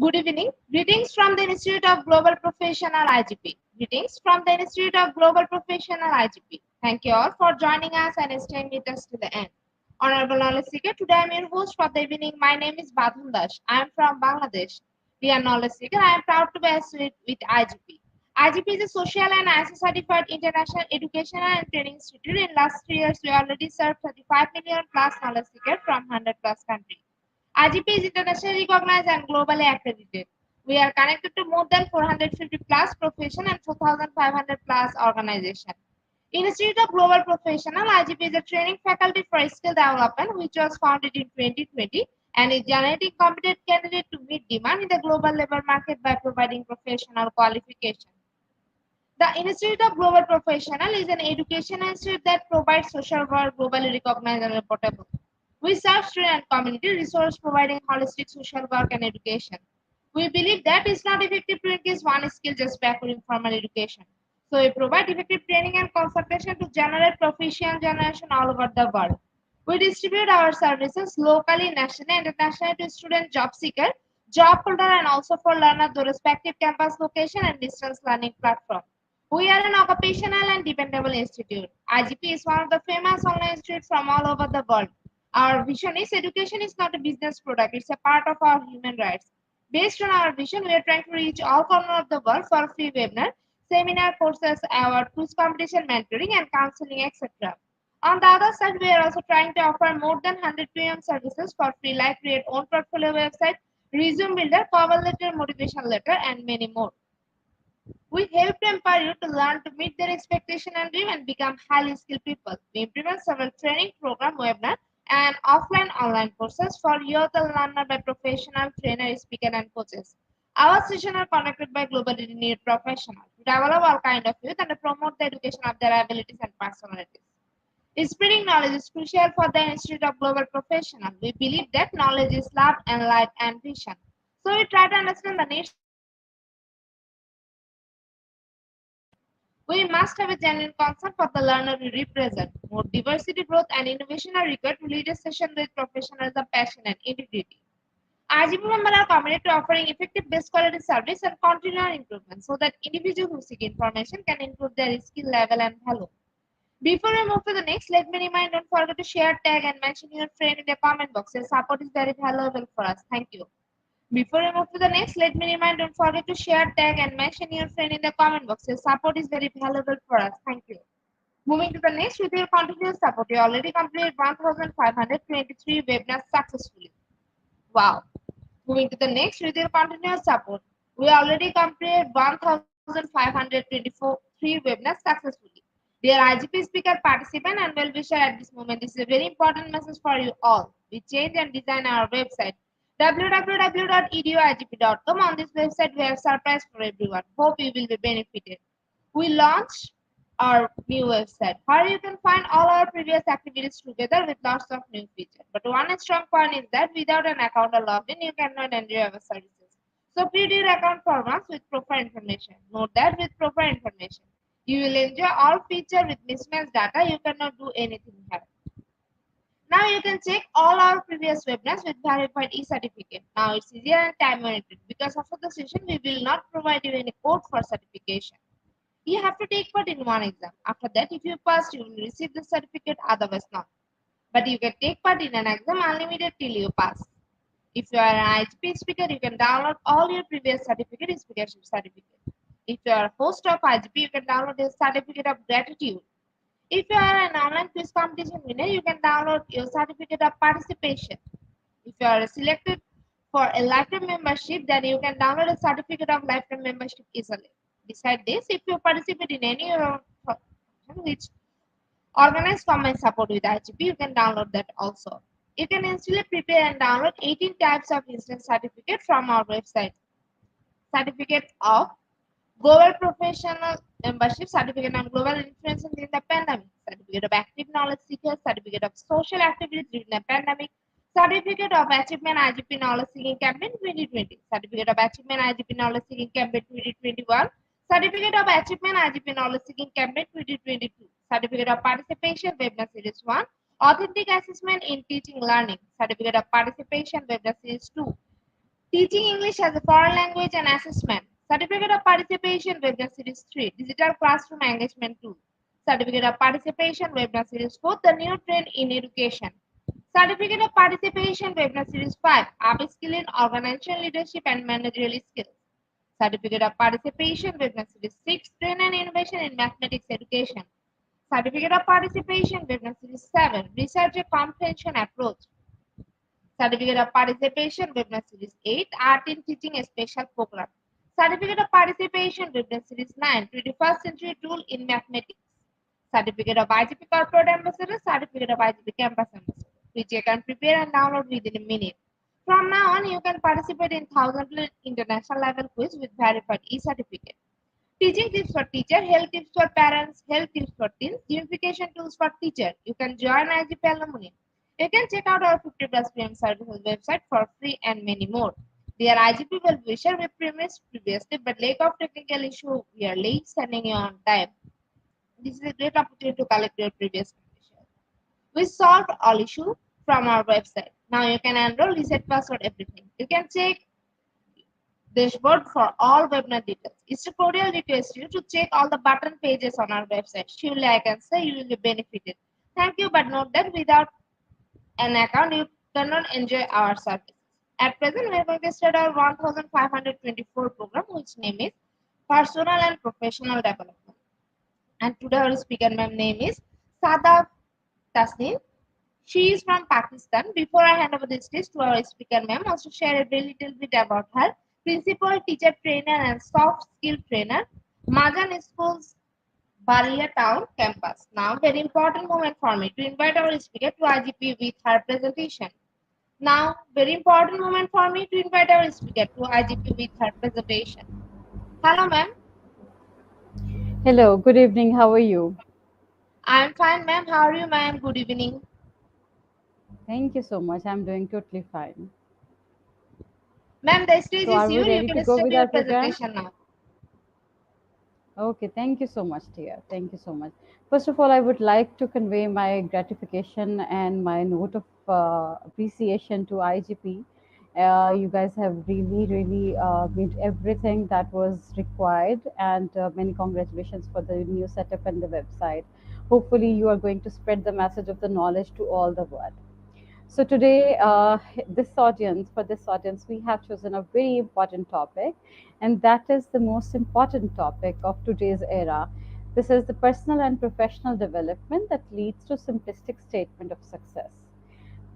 Good evening. Greetings from the Institute of Global Professional IGP. Greetings from the Institute of Global Professional IGP. Thank you all for joining us and staying with us to the end. Honorable Knowledge Seeker, today I am your host for the evening. My name is Badhun Dash. I am from Bangladesh. Dear Knowledge Seeker, I am proud to be associated with IGP. IGP is a social and ISO certified international educational and training institute. In last 3 years, we already served 35 million plus knowledge seekers from 100 plus countries. IGP is internationally recognized and globally accredited. We are connected to more than 450 plus profession and 4,500 plus organizations. Institute of Global Professional IGP is a training faculty for skill development which was founded in 2020 and is generating competent candidates to meet demand in the global labor market by providing professional qualification. The Institute of Global Professional is an educational institute that provides social work globally recognized and reportable. We serve student and community resource providing holistic social work and education. We believe that it's not effective to increase one skill just by offering formal education. So we provide effective training and consultation to generate proficient generation all over the world. We distribute our services locally, nationally, and internationally to student job seeker, job holder, and also for learner the respective campus location and distance learning platform. We are an occupational and dependable institute. IGP is one of the famous online institutes from all over the world. Our vision is education is not a business product, it's a part of our human rights. Based on our vision, we are trying to reach all corners of the world for free webinar, seminar courses, award, quiz competition, mentoring, and counseling, etc. On the other side, we are also trying to offer more than 100 premium services for free, like create own portfolio website, resume builder, cover letter, motivation letter, and many more. We help to empower you to learn to meet their expectation and dream and become highly skilled people. We implement several training program, webinar, and offline online courses for you to learn by professional trainers, speakers, and coaches. Our sessions are conducted by globally renowned professionals to develop all kind of youth and to promote the education of their abilities and personalities. Spreading knowledge is crucial for the Institute of Global Professionals. We believe that knowledge is love and light and vision. So we try to understand the needs. We must have a genuine concern for the learner we represent. More diversity, growth, and innovation are required to lead a session with professionalism, passion, and integrity. RGP members are committed to offering effective best quality service and continual improvement so that individuals who seek information can improve their skill level and value. Before we move to the next, let me remind, don't forget to share, tag, and mention your friend in the comment box. Your support is very valuable for us. Thank you. Before we move to the next, let me remind, don't forget to share, tag, and mention your friend in the comment box. Your support is very valuable for us. Thank you. Moving to the next, with your continuous support, you already completed 1,523 webinars successfully. Wow. Moving to the next, with your continuous support, we already completed 1,524 webinars successfully. Dear IGP speaker, participant, and well-wisher at this moment, this is a very important message for you all. We change and design our website www.eduigp.com. On this website, we have surprise for everyone. Hope you will be benefited. We launched our new website where you can find all our previous activities together with lots of new features. But one strong point is that without an account or login, you cannot enjoy our services. So create your account for once with proper information. Note that with proper information, you will enjoy all features. With mismatched data, you cannot do anything here. Now you can check all our previous webinars with verified e-certificate. Now it's easier and time limited because after the session, we will not provide you any code for certification. You have to take part in one exam. After that, if you pass, you will receive the certificate, otherwise not. But you can take part in an exam unlimited till you pass. If you are an IGP speaker, you can download all your previous certificate, speakership certificate. If you are a host of IGP, you can download a certificate of gratitude. If you are an online quiz competition winner, you can download your certificate of participation. If you are selected for a lifetime membership, then you can download a certificate of lifetime membership easily. Besides this, if you participate in any of which organized common support with IGP, you can download that also. You can instantly prepare and download 18 types of instant certificate from our website. Certificate of Global Professional Membership, Certificate on Global Influence in the Pandemic, Certificate of Active Knowledge Seekers, Certificate of Social Activities during the Pandemic, Certificate of Achievement IGP Knowledge Seeking Campaign 2020, Certificate of Achievement IGP Knowledge Seeking Campaign 2021, Certificate of Achievement IGP Knowledge Seeking Campaign 2022, Certificate of Participation Webinar Series 1, Authentic Assessment in Teaching Learning, Certificate of Participation Webinar Series 2, Teaching English as a Foreign Language and Assessment, Certificate of Participation Webinar Series 3, Digital Classroom Engagement Tool, Certificate of Participation Webinar Series 4, The New Trend in Education, Certificate of Participation Webinar Series 5, Upskilling in Organizational Leadership and Managerial Skills, Certificate of Participation Webinar Series 6, Trend and Innovation in Mathematics Education, Certificate of Participation Webinar Series 7, Research and Comprehension Approach, Certificate of Participation Webinar Series 8, Art in Teaching a Special Program, Certificate of Participation Webinar Series 9, 21st Century Tool in Mathematics, Certificate of IGP Corporate Ambassador, Certificate of IGP Campus Ambassador, which you can prepare and download within a minute. From now on, you can participate in 1,000 international level quiz with verified e-certificate. Teaching tips for teacher, health tips for parents, health tips for teens, gamification tools for teacher. You can join IGP alumni. You can check out our 50 plus PM services website for free and many more. Dear IGP well-wisher, we promised previously, but lack of technical issue, we are late sending you on time. This is a great opportunity to collect your previous condition. We solved all issues from our website. Now you can enroll, reset password, everything. You can check dashboard for all webinar details. It's a cordial request you to check all the button pages on our website. Surely I can say you will be benefited. Thank you, but note that without an account, you cannot enjoy our services. At present, we are going to start our 1524 program, which name is Personal and Professional Development. And today our speaker ma'am name is Sada Tasneem. She is from Pakistan. Before I hand over the stage to our speaker, ma'am, also share a very little bit about her. Principal, teacher, trainer, and soft skill trainer, Majan Schools, Balia Town campus. Now, very important moment for me to invite our speaker to IGP with her presentation. Now, very important moment for me to invite our speaker to IGP with her presentation. Hello, ma'am. Hello, good evening. How are you? I'm fine, ma'am. How are you, ma'am? Good evening. Thank you so much. I'm doing totally fine. Ma'am, the stage So, is are we yours. You ready to can go start with your our program? presentation now. Okay, thank you so much, dear. Thank you so much. First of all, I would like to convey my gratification and my note of appreciation to IGP. You guys have really made everything that was required, and many congratulations for the new setup and the website. Hopefully, you are going to spread the message of the knowledge to all the world. So today, for this audience, we have chosen a very important topic, and that is the most important topic of today's era. This is the personal and professional development that leads to simplistic statement of success.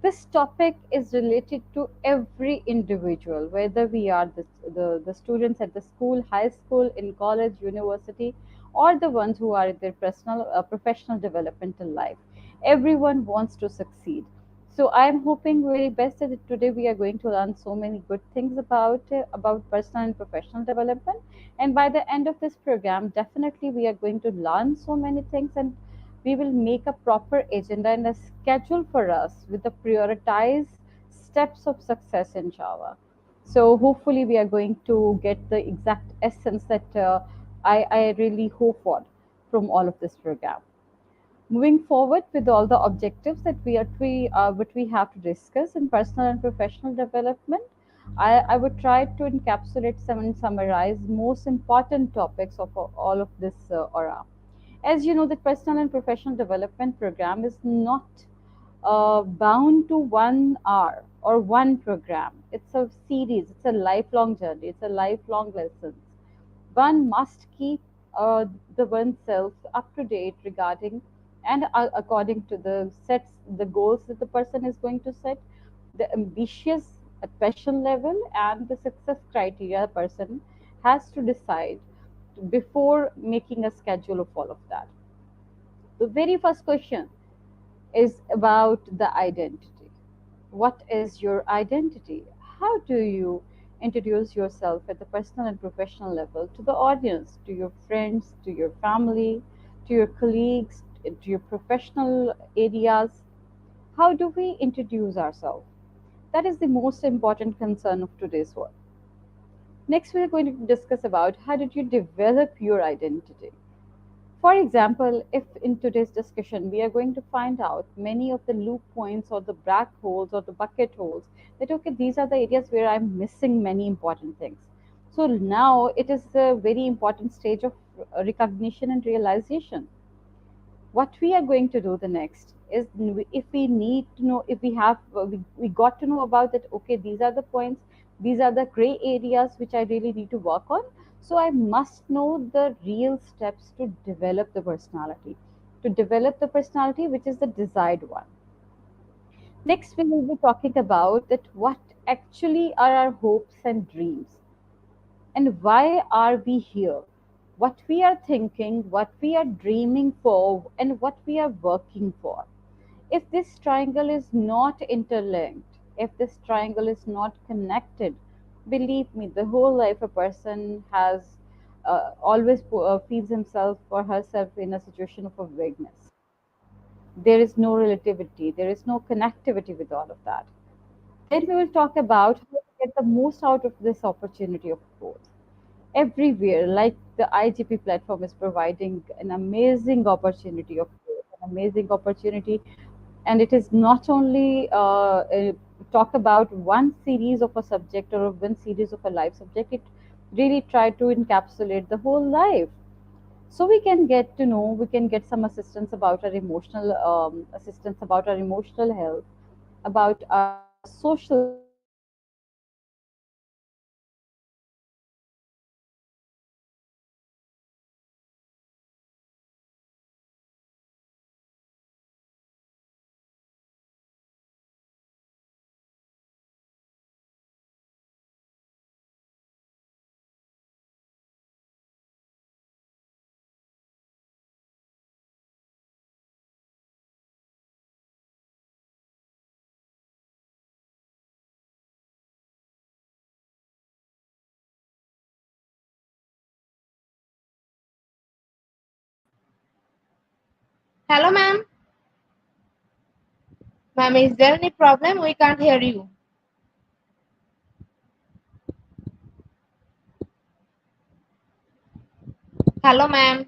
This topic is related to every individual, whether we are the students at the school, high school, in college, university, or the ones who are in their personal, professional developmental life. Everyone wants to succeed. So I am hoping very best that today we are going to learn so many good things about personal and professional development. And by the end of this program, definitely we are going to learn so many things, and we will make a proper agenda and a schedule for us with the prioritized steps of success in Java. So hopefully we are going to get the exact essence that I really hope for from all of this program. Moving forward with all the objectives that what we have to discuss in personal and professional development, I would try to encapsulate some and summarize most important topics of all of this aura. As you know, the personal and professional development program is not bound to 1 hour or one program. It's a series, it's a lifelong journey, it's a lifelong lesson. One must keep the oneself up to date regarding and according to the goals that the person is going to set, the ambitious passion level, and the success criteria a person has to decide before making a schedule of all of that. The very first question is about the identity. What is your identity? How do you introduce yourself at the personal and professional level to the audience, to your friends, to your family, to your colleagues, to your professional areas? How do we introduce ourselves? That is the most important concern of today's world. Next, we are going to discuss about how did you develop your identity. For example, if in today's discussion we are going to find out many of the loop points or the black holes or the bucket holes, that okay, these are the areas where I'm missing many important things. So now it is a very important stage of recognition and realization. What we are going to do the next is, if we need to know, if we have we got to know about that, okay, these are the points, these are the gray areas which I really need to work on. So I must know the real steps to develop the personality, which is the desired one. Next, we will be talking about that what actually are our hopes and dreams, and why are we here, what we are thinking, what we are dreaming for, and what we are working for. If this triangle is not interlinked, if this triangle is not connected, believe me, the whole life a person has always feels himself or herself in a situation of a vagueness. There is no relativity, there is no connectivity with all of that. Then we will talk about how to get the most out of this opportunity of growth everywhere. Like the IGP platform is providing an amazing opportunity of growth, an amazing opportunity, and it is not only talk about one series of a subject or one series of a life subject. It really try to encapsulate the whole life, so we can get to know, we can get some assistance about our emotional assistance about our emotional health, about our social health, about our physical health, about our mental health, about our emotional health, about our physical health, about our mental health, about our Hello, ma'am. Ma'am, is there any problem? We can't hear you. Hello, ma'am.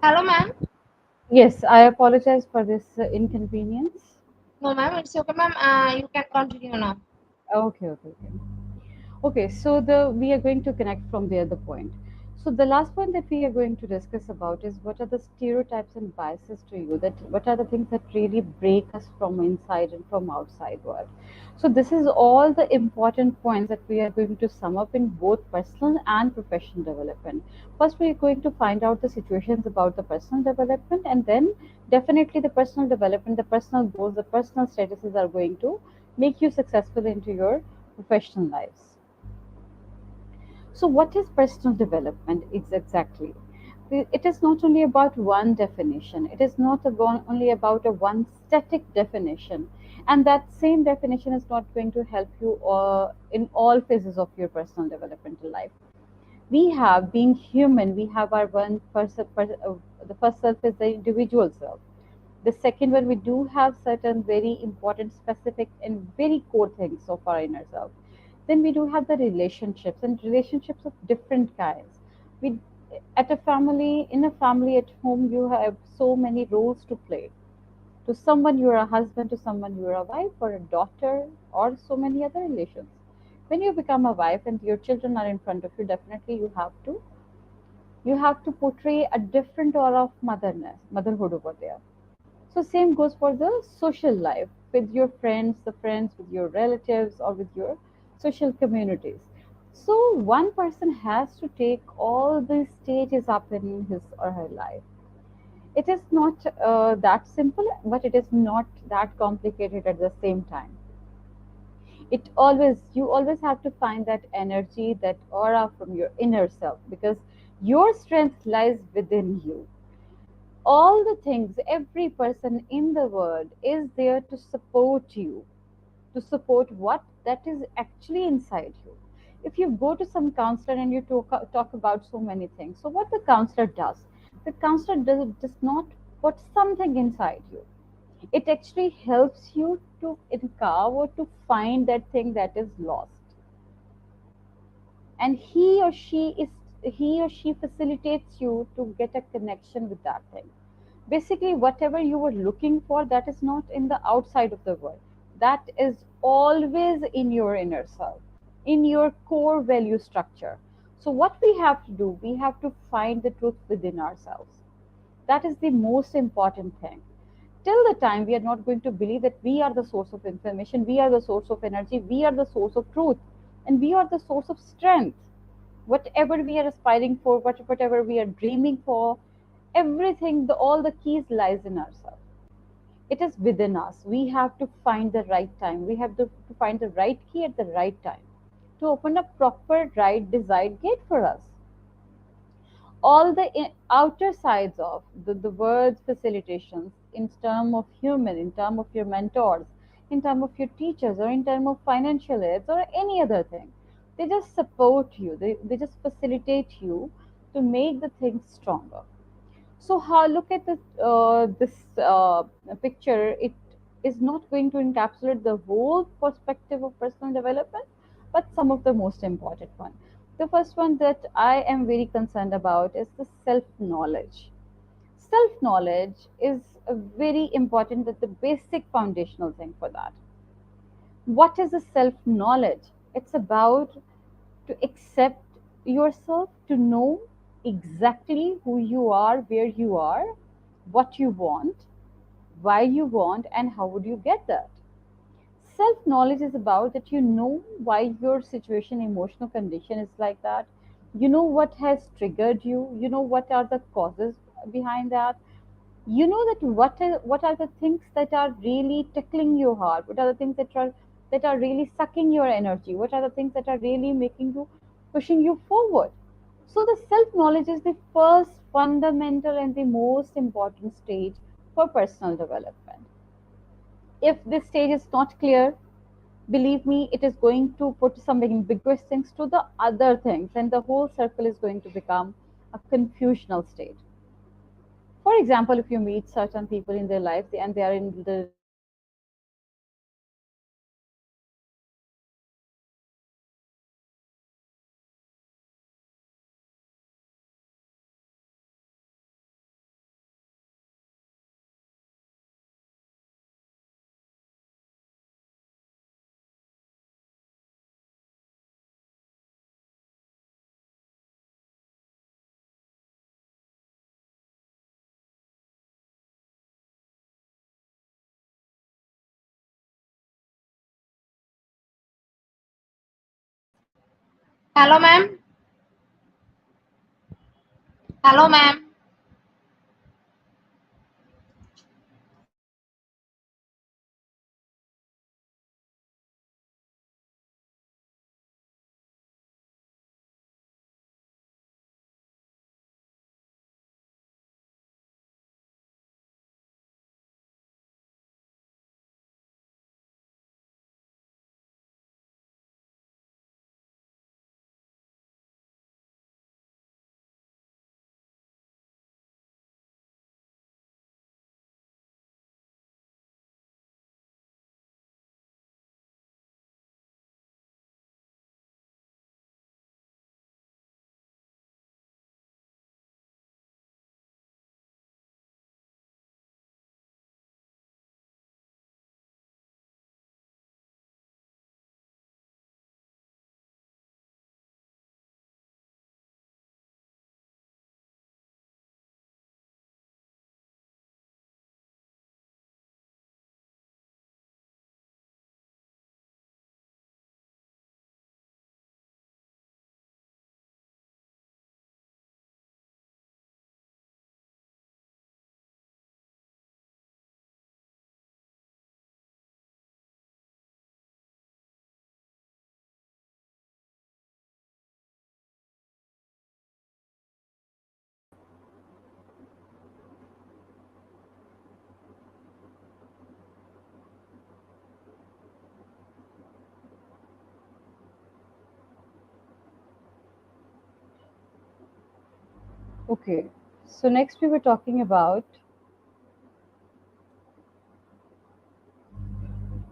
Hello, ma'am. Yes, I apologize for this inconvenience. No, ma'am, it's okay, ma'am. You can continue now. Okay. Okay, so the we are going to connect from the other point. So the last point that we are going to discuss about is what are the stereotypes and biases to you, that what are the things that really break us from inside and from outside world. So this is all the important points that we are going to sum up in both personal and professional development. First, we are going to find out the situations about the personal development, and then definitely the personal development, the personal goals, the personal statuses are going to make you successful into your professional lives. So, what is personal development exactly? It is not only about one definition, it is not only about a one static definition, and that same definition is not going to help you in all phases of your personal developmental life. We have, being human, we have our the first self is the individual self. The second one, we do have certain very important, specific, and very core things of our inner self. Then we do have the relationships, and relationships of different kinds. We, at a family, in a family at home, you have so many roles to play. To someone, you're a husband. To someone, you're a wife or a daughter, or so many other relations. When you become a wife and your children are in front of you, definitely you have to portray a different aura of motherhood over there. So same goes for the social life with your friends, the friends with your relatives or with your social communities. So one person has to take all these stages up in his or her life. It is not that simple, but it is not that complicated at the same time. You always have to find that energy, that aura from your inner self, because your strength lies within you. All the things, every person in the world is there to support you, to support what that is actually inside you. If you go to some counselor and you talk about so many things, so what the counselor does, the counselor does not put something inside you. It actually helps you to uncover, to find that thing that is lost, and he or she facilitates you to get a connection with that thing. Basically, whatever you were looking for, that is not in the outside of the world, that is always in your inner self, in your core value structure. So what we have to do, we have to find the truth within ourselves. That is the most important thing. Till the time we are not going to believe that we are the source of information, we are the source of energy, we are the source of truth, and we are the source of strength, whatever we are aspiring for, whatever we are dreaming for, everything, all the keys lies in ourselves. It is within us. We have to find the right time. We have to find the right key at the right time to open a proper right desired gate for us. All the outer sides of the word's facilitations in terms of human, in terms of your mentors, in terms of your teachers, or in terms of financial aids or any other thing, they just support you, they just facilitate you to make the things stronger. So how, look at this picture. It is not going to encapsulate the whole perspective of personal development, but some of the most important one. The first one that I am very concerned about is the self knowledge. Self knowledge is a very important, that the basic foundational thing for that. What is the self knowledge? It's about to accept yourself, to know exactly who you are, where you are, what you want. why you want, and how would you get that. Self knowledge is about that you know why your situation, emotional condition is like that. You know what has triggered you. You know what are the causes behind that. You know that what are the things that are really tickling your heart. What are the things that are really sucking your energy. What are the things that are really making you pushing you forward. So the self knowledge is the first fundamental and the most important stage for personal development. If this stage is not clear, believe me, it is going to put some ambiguous things to the other things, and the whole circle is going to become a confusional state. For example, if you meet certain people in their life and they are in the relationship and they are not Hello, ma'am. Hello, ma'am. okay. So next we were talking about,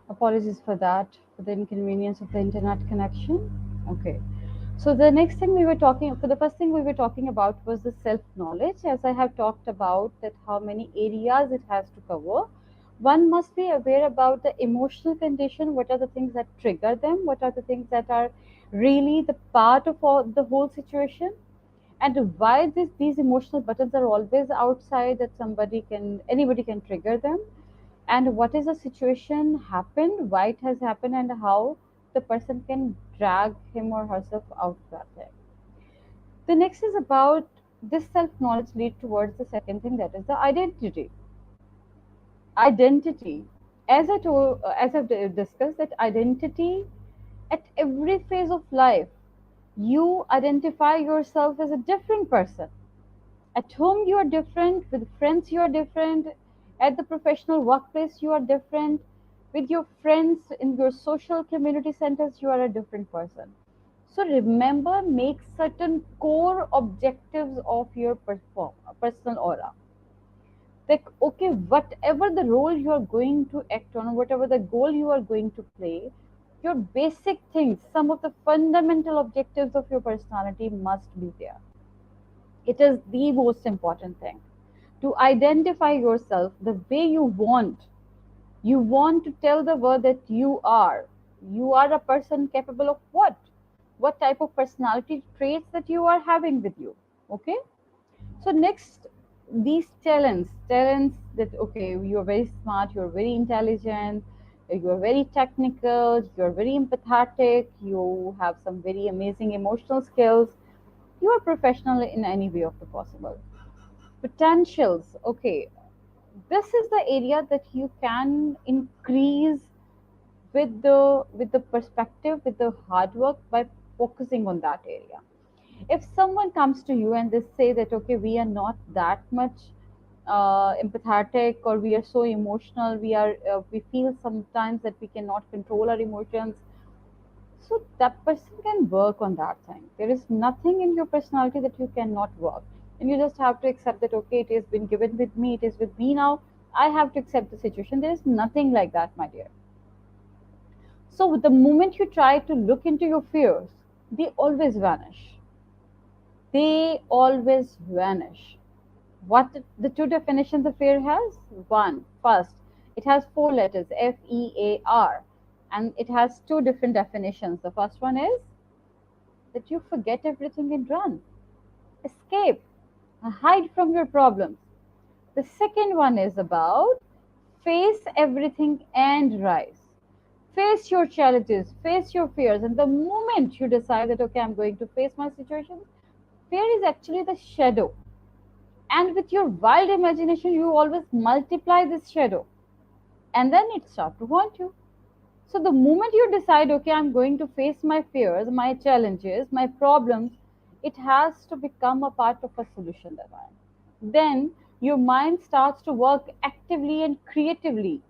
apologies for that, for the inconvenience of the internet connection. Okay. So the next thing we were talking, for the first thing we were talking about was the self knowledge. As I have talked about that how many areas it has to cover. One must be aware about the emotional condition. What are the things that trigger them? What are the things that are really the part of all, the whole situation? And why these emotional buttons are always outside that anybody can trigger them, and what is the situation happened, why it has happened, and how the person can drag him or herself out of that thing. The next is about this self knowledge lead towards the second thing, that is the identity. Identity, as I've discussed, that identity at every phase of life, you identify yourself as a different person. At home, you are different. With friends, you are different. At the professional workplace, you are different. With your friends in your social community centers, you are a different person. So remember, make certain core objectives of your personal aura. Like, okay, whatever the role you are going to act on, whatever the goal you are going to play, your basic things, some of the fundamental objectives of your personality must be there. It is the most important thing to identify yourself the way you want. You want to tell the world that you are a person capable of what type of personality traits that you are having with you. Okay. So next, these talents that okay, you're very smart, you're very intelligent, you're very technical, you're very empathetic, you have some very amazing emotional skills, you are professional in any way of the possible. Potentials, okay, this is the area that you can increase with the perspective, with the hard work, by focusing on that area. If someone comes to you and they say that okay, we are not that much empathetic, or we are so emotional, we feel sometimes that we cannot control our emotions, so that person can work on that thing. There is nothing in your personality that you cannot work, and you just have to accept that okay, it has been given with me, it is with me now, I have to accept the situation. There is nothing like that, my dear. So the moment you try to look into your fears, they always vanish. They always vanish. What the two definitions of fear has? One, first, it has four letters, FEAR, and it has two different definitions. The first one is that you forget everything and run, escape, hide from your problems. The second one is about face everything and rise. Face your challenges, face your fears, and the moment you decide that okay, I'm going to face my situation, fear is actually the shadow. And with your wild imagination, you always multiply this shadow, and then it starts to haunt you. So the moment you decide, okay, I'm going to face my fears, my challenges, my problems, it has to become a part of a solution that I am. Then your mind starts to work actively and creatively,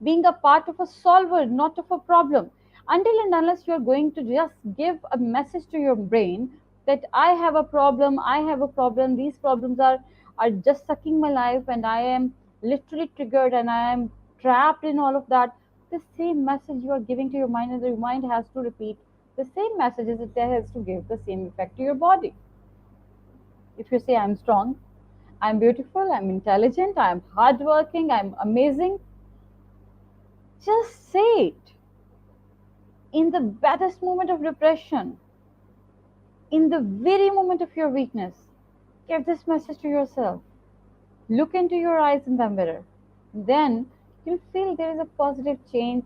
being a part of a solver, not of a problem. Until and unless you're going to just give a message to your brain that I have a problem, I have a problem, these problems are just sucking my life, and I am literally triggered and I am trapped in all of that. The same message you are giving to your mind, and the mind has to repeat the same messages, it has to give the same effect to your body. If you say I'm strong, I'm beautiful, I'm intelligent, I'm hardworking, I'm amazing, just say it. In the baddest moment of depression, in the very moment of your weakness, give this message to yourself. Look into your eyes in the mirror. Then you'll feel there is a positive change.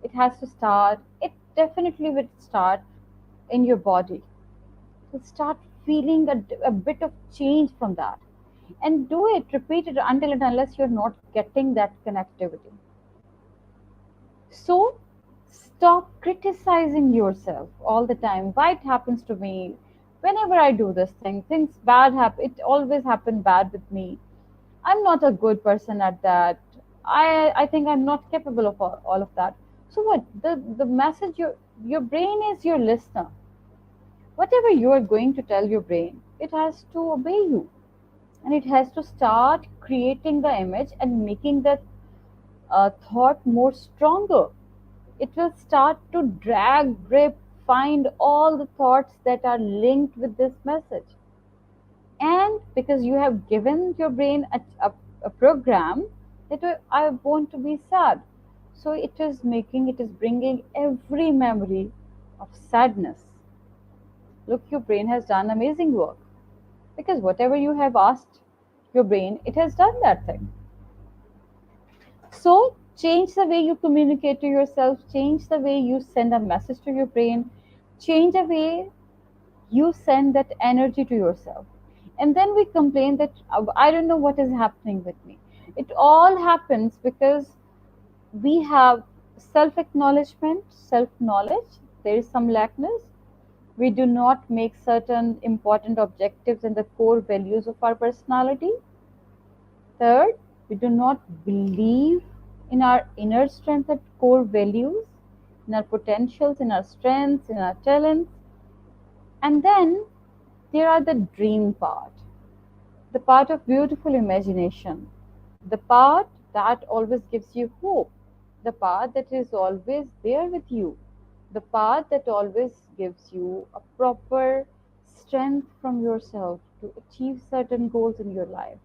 It has to start. It definitely will start in your body. You'll start feeling a bit of change from that. And do it, repeat it until and unless you're not getting that connectivity. So stop criticizing yourself all the time. Why it happens to me? Whenever I do this thing, things bad happen. It always happen bad with me. I'm not a good person at that. I think I'm not capable of all of that. So what? The message, your brain is your listener. Whatever you are going to tell your brain, it has to obey you, and it has to start creating the image and making that thought more stronger. It will start to drag, grip, find all the thoughts that are linked with this message. And because you have given your brain a program that I want to be sad, so it is bringing every memory of sadness. Look, your brain has done amazing work, because whatever you have asked your brain, it has done that thing. So change the way you communicate to yourself, change the way you send a message to your brain, change the way you send that energy to yourself. And then we complain that I don't know what is happening with me. It all happens because we have self acknowledgement, self knowledge. There is some lackness. We do not make certain important objectives and the core values of our personality. Third, we do not believe in our inner strength and core values, in our potentials, in our strengths, in our talents. And then there are the dream part, the part of beautiful imagination, the part that always gives you hope, the part that is always there with you, the part that always gives you a proper strength from yourself to achieve certain goals in your life.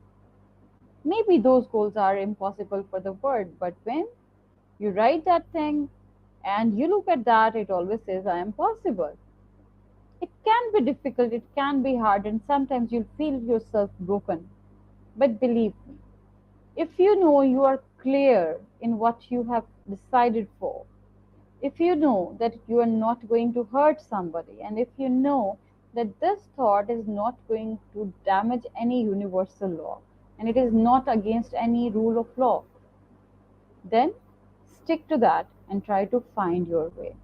Maybe those goals are impossible for the world, but when you write that thing and you look at that, it always says, I am possible. It can be difficult, it can be hard, and sometimes you'll feel yourself broken. But believe me, if you know you are clear in what you have decided for, if you know that you are not going to hurt somebody, and if you know that this thought is not going to damage any universal law and it is not against any rule of law, then stick to that and try to find your way.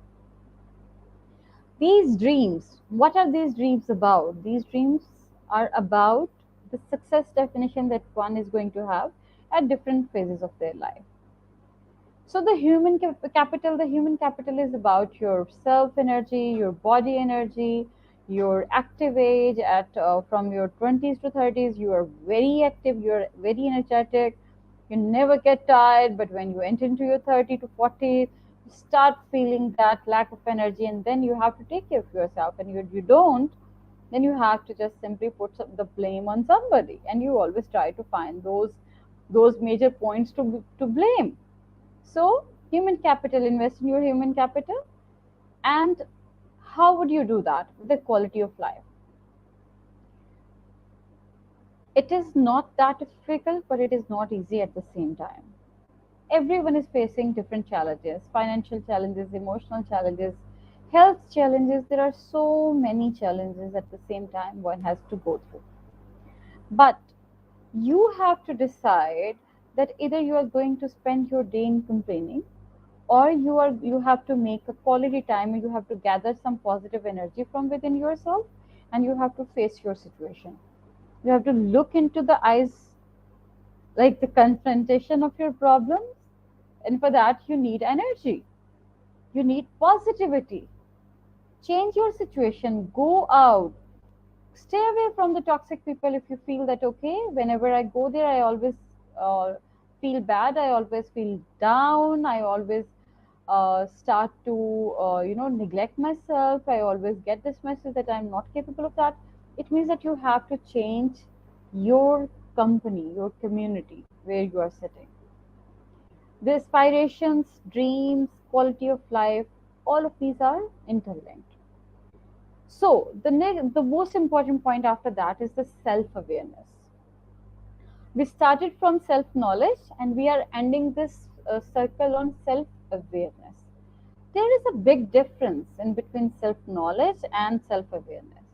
These dreams, what are these dreams about? These dreams are about the success definition that one is going to have at different phases of their life. So the human capital is about your self energy, your body energy, your active age at from your 20s to 30s. You are very active, you are very energetic, you never get tired. But when you enter into your 30 to 40, you start feeling that lack of energy, and then you have to take care of yourself. And you don't, then you have to just simply put the blame on somebody, and you always try to find those major points to blame. So, human capital, invest in your human capital. And how would you do that? The quality of life. It is not that difficult, but it is not easy at the same time. Everyone is facing different challenges, financial challenges, emotional challenges, health challenges. There are so many challenges at the same time one has to go through. But you have to decide that either you are going to spend your day in complaining, or you have to make a quality time, and you have to gather some positive energy from within yourself, and you have to face your situation. You have to look into the eyes, like the confrontation of your problems, and for that you need energy, you need positivity. Change your situation, go out, stay away from the toxic people. If you feel that, okay, whenever I go there, I always uh, feel bad, I always feel down, I always start to neglect myself, I always get this message that I'm not capable of that, it means that you have to change your company, your community where you are sitting. The aspirations, dreams, quality of life, all of these are interlinked. So the most important point after that is the self awareness. We started from self knowledge and we are ending this circle on self awareness. There is a big difference in between self knowledge and self awareness.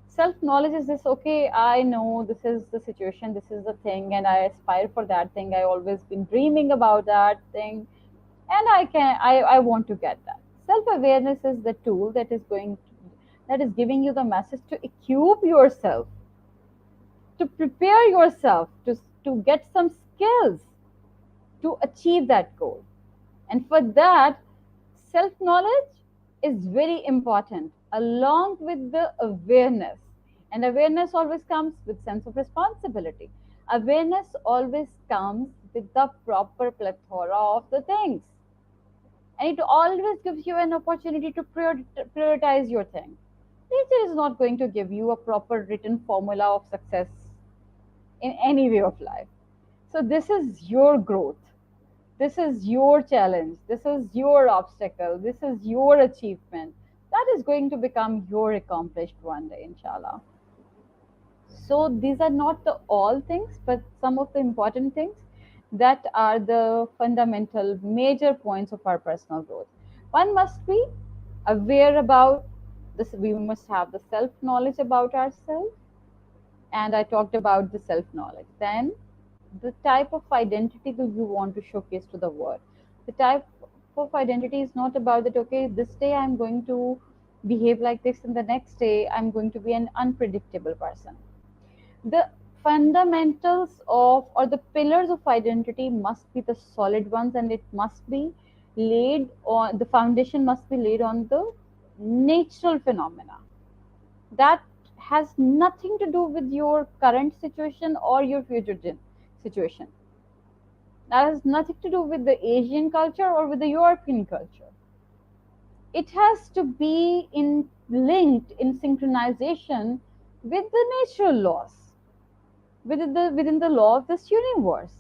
Self knowledge is this, okay, I know this is the situation, this is the thing, and I aspire for that thing. I always been dreaming about that thing, and I want to get that. Self awareness is the tool that is giving you the message to equip yourself, to prepare yourself to get some skills to achieve that goal. And for that, self knowledge is very important along with the awareness. And awareness always comes with sense of responsibility. Awareness always comes with the proper plethora of the things. And it always gives you an opportunity to prioritize your thing. Nature is not going to give you a proper written formula of success in any way of life. So this is your growth. This is your challenge. This is your obstacle. This is your achievement. That is going to become your accomplished one day, inshallah. So these are not the all things, but some of the important things that are the fundamental major points of our personal growth. One must be aware about this. We must have the self knowledge about ourselves, and I talked about the self knowledge. Then the type of identity that you want to showcase to the world. The type of identity is not about that, okay, this day I'm going to behave like this, and the next day I'm going to be an unpredictable person. The fundamentals of, or the pillars of identity must be the solid ones, and it must be laid on, the foundation must be laid on the natural phenomena that has nothing to do with your current situation or your future situation. That has nothing to do with the Asian culture or with the European culture. It has to be in linked in synchronization with the natural laws, within the law of this universe,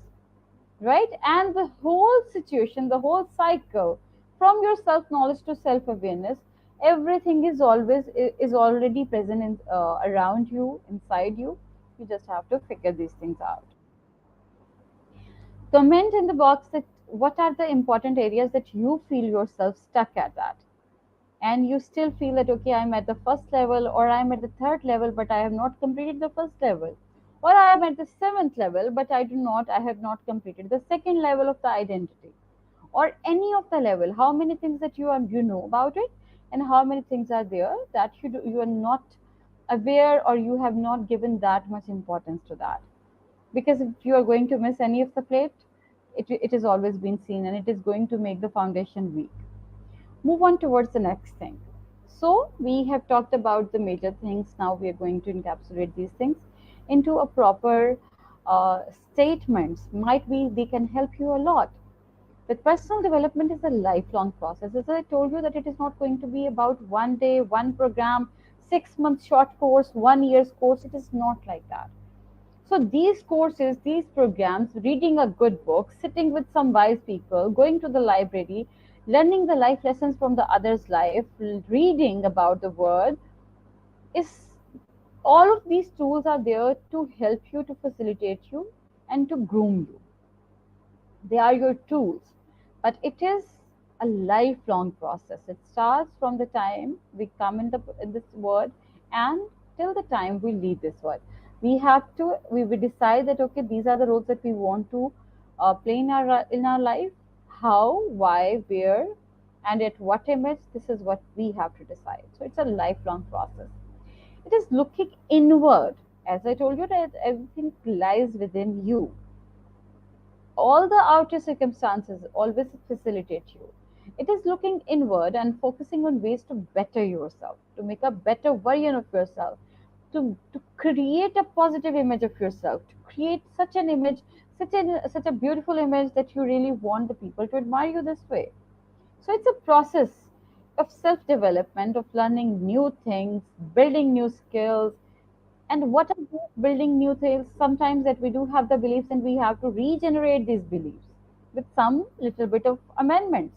right? And the whole situation, the whole cycle, from your self knowledge to self awareness, everything is already present in, around you, inside you. You just have to figure these things out. Comment in the box that what are the important areas that you feel yourself stuck at that, and you still feel that okay, I'm at the first level or I'm at the third level but I have not completed the first level, or I am at the seventh level but I have not completed the second level of the identity, or any of the level. How many things that you know about it, and how many things are there that you are not aware, or you have not given that much importance to that. Because if you are going to miss any of the plate, it has always been seen, and it is going to make the foundation weak. Move on towards the next thing. So we have talked about the major things. Now we are going to encapsulate these things into a proper statements. Might be they can help you a lot. That personal development is a lifelong process. As I told you, that it is not going to be about one day, one program, 6 months short course, 1 year's course. It is not like that. So these courses, these programs, reading a good book, sitting with some wise people, going to the library, learning the life lessons from the other's life, reading about the world, is all of these tools are there to help you, to facilitate you, and to groom you. They are your tools, but it is a lifelong process. It starts from the time we come in this world, and till the time we leave this world. We decide that okay, these are the roles that we want to play in our life. How, why, where, and at what image, this is what we have to decide. So it's a lifelong process. It is looking inward. As I told you, that everything lies within you. All the outer circumstances always facilitate you. It is looking inward and focusing on ways to better yourself, to make a better version of yourself, to create a positive image of yourself, to create such an image, such a beautiful image that you really want the people to admire you this way. So it's a process of self development, of learning new things, building new skills, and what are those building new things? Sometimes that we do have the beliefs and we have to regenerate these beliefs with some little bit of amendments.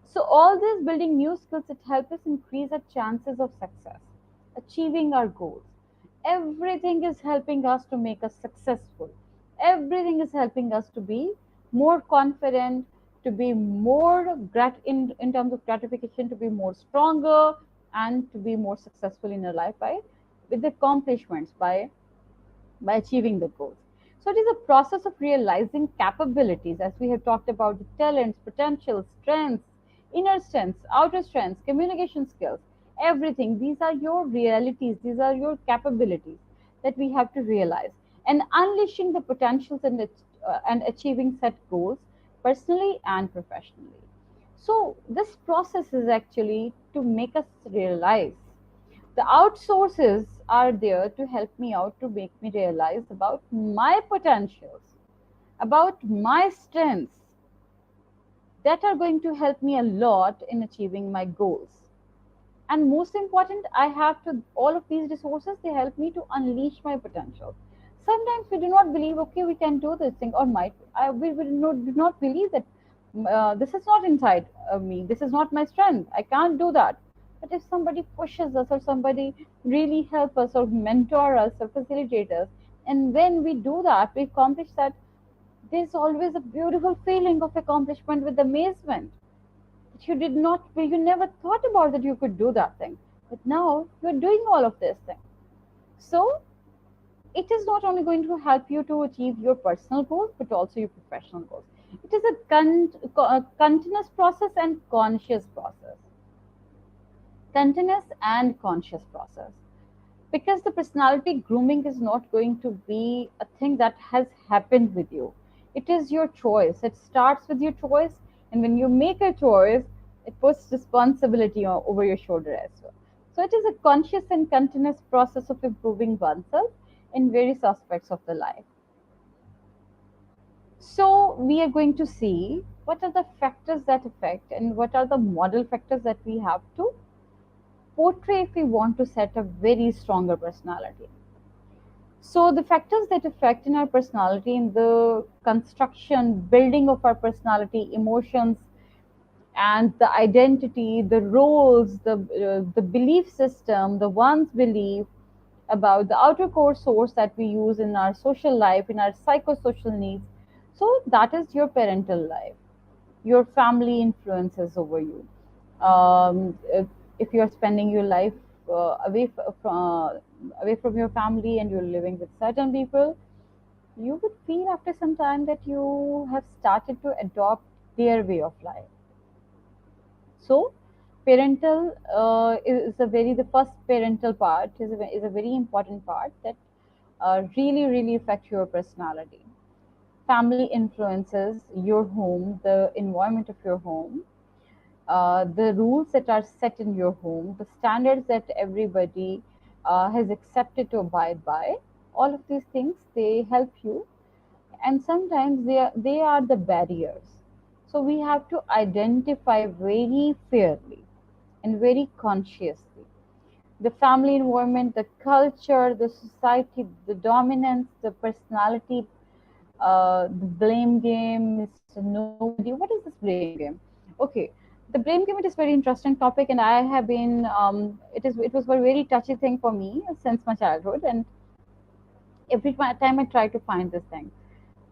So all this building new skills, it helps us increase our chances of success, achieving our goals. Everything is helping us to make us successful. Everything is helping us to be more confident, to be more in terms of gratification, to be more stronger, and to be more successful in our life by with the accomplishments by achieving the goals. So it is a process of realizing capabilities, as we have talked about the talents, potential, strengths, inner strengths, outer strengths, communication skills, everything. These are your realities, these are your capabilities that we have to realize. And unleashing the potentials and achieving set goals personally and professionally. So this process is actually to make us realize the outsources are there to help me out, to make me realize about my potentials, about my strengths that are going to help me a lot in achieving my goals. And most important, I have to, all of these resources, they help me to unleash my potential. Sometimes we do not believe, okay, we can do this thing, or we do not believe that this is not inside me, this is not my strength, I can't do that. But if somebody pushes us, or somebody really help us, or mentor us, or facilitate us, and when we do that, we accomplish that, there's always a beautiful feeling of accomplishment with amazement that you never thought about that you could do that thing, but now you're doing all of this thing. So it is not only going to help you to achieve your personal goals but also your professional goals. It is a continuous process and conscious process, continuous and conscious process, because the personality grooming is not going to be a thing that has happened with you. It is your choice. It starts with your choice, and when you make a choice, it puts responsibility over your shoulder as well. So it is a conscious and continuous process of improving oneself in various aspects of the life. So we are going to see what are the factors that affect, and what are the model factors that we have to portray if we want to set a very stronger personality. So the factors that affect in our personality, in the construction, building of our personality, emotions, and the identity, the roles, the belief system, the one's belief about the outer core source that we use in our social life, in our psychosocial needs. So that is your parental life. Your family influences over you. If you're spending your life away from your family and you're living with certain people, you would feel after some time that you have started to adopt their way of life. So, parental is a very the first parental part is a very important part that really affect your personality. Family influences your home, the environment of your home, the rules that are set in your home, the standards that everybody has accepted to abide by. All of these things they help you, and sometimes they are the barriers. So we have to identify very fairly and very consciously the family environment, the culture, the society, the dominance, the personality, the blame game, Mr. Nobody. What is this blame game? Okay, the blame game, it is very interesting topic, and I have been. It was a very touchy thing for me since my childhood, and every time I try to find this thing,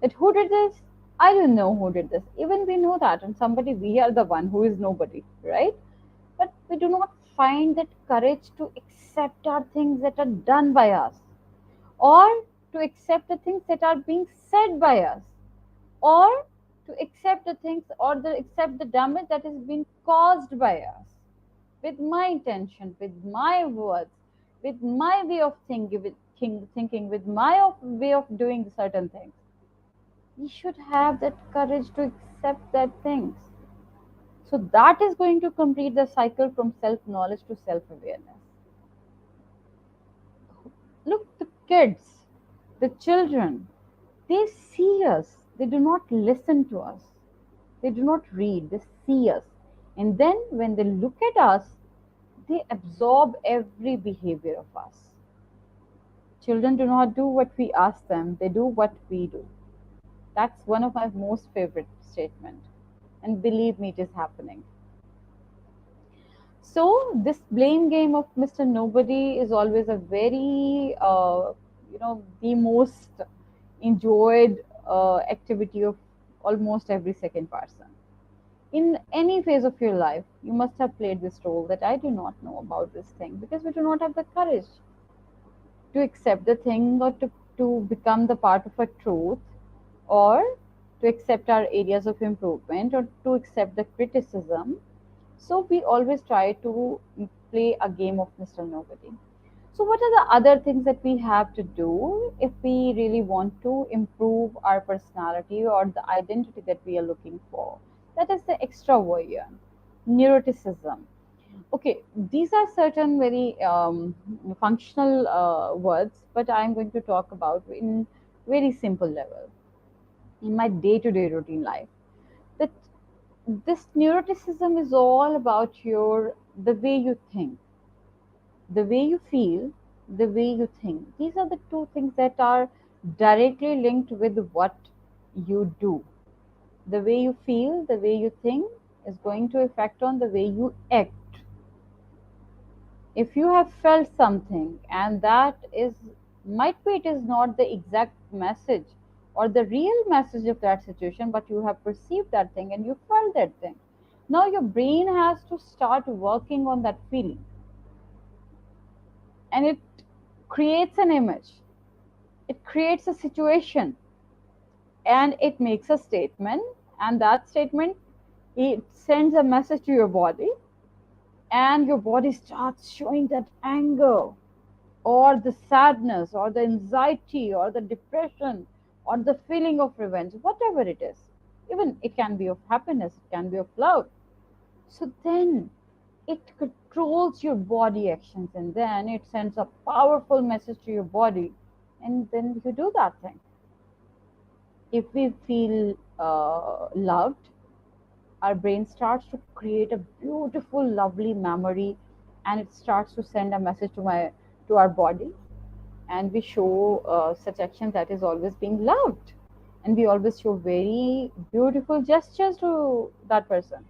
that who did this? I don't know who did this. Even we know that, and somebody we are the one who is nobody, right? But we do not find that courage to accept our things that are done by us, or to accept the things that are being said by us, or to accept the things or the accept the damage that is being caused by us with my intention, with my words, with my way of thinking, with my way of doing certain things. We should have that courage to accept that things. So that is going to complete the cycle from self knowledge to self awareness. Look, the kids, the children, they see us, they do not listen to us, they do not read, they see us. And then when they look at us, they absorb every behavior of us. Children do not do what we ask them, they do what we do. That's one of my most favorite statement. And believe me, it is happening. So this blame game of Mr. Nobody is always a very, the most enjoyed activity of almost every second person. In any phase of your life, you must have played this role that I do not know about this thing because we do not have the courage to accept the thing or to become the part of a truth or to accept our areas of improvement or to accept the criticism. So we always try to play a game of Mr. Nobody. So, what are the other things that we have to do if we really want to improve our personality or the identity that we are looking for? That is the extraversion, neuroticism. Okay, these are certain very functional words, but I'm going to talk about in very simple level in my day-to-day routine life. That this neuroticism is all about your the way you think, the way you feel, the way you think. These are the two things that are directly linked with what you do. The way you feel, the way you think is going to affect on the way you act. If you have felt something and that is might be it is not the exact message or the real message of that situation, but you have perceived that thing and you felt that thing. Now your brain has to start working on that feeling and it creates an image, it creates a situation, and it makes a statement, and that statement it sends a message to your body, and your body starts showing that anger or the sadness or the anxiety or the depression or the feeling of revenge, whatever it is. Even it can be of happiness, it can be of love. So then it controls your body actions and then it sends a powerful message to your body, and then you do that thing. If we feel loved, our brain starts to create a beautiful, lovely memory, and it starts to send a message to our body, and we show such action that is always being loved, and we always show very beautiful gestures to that person.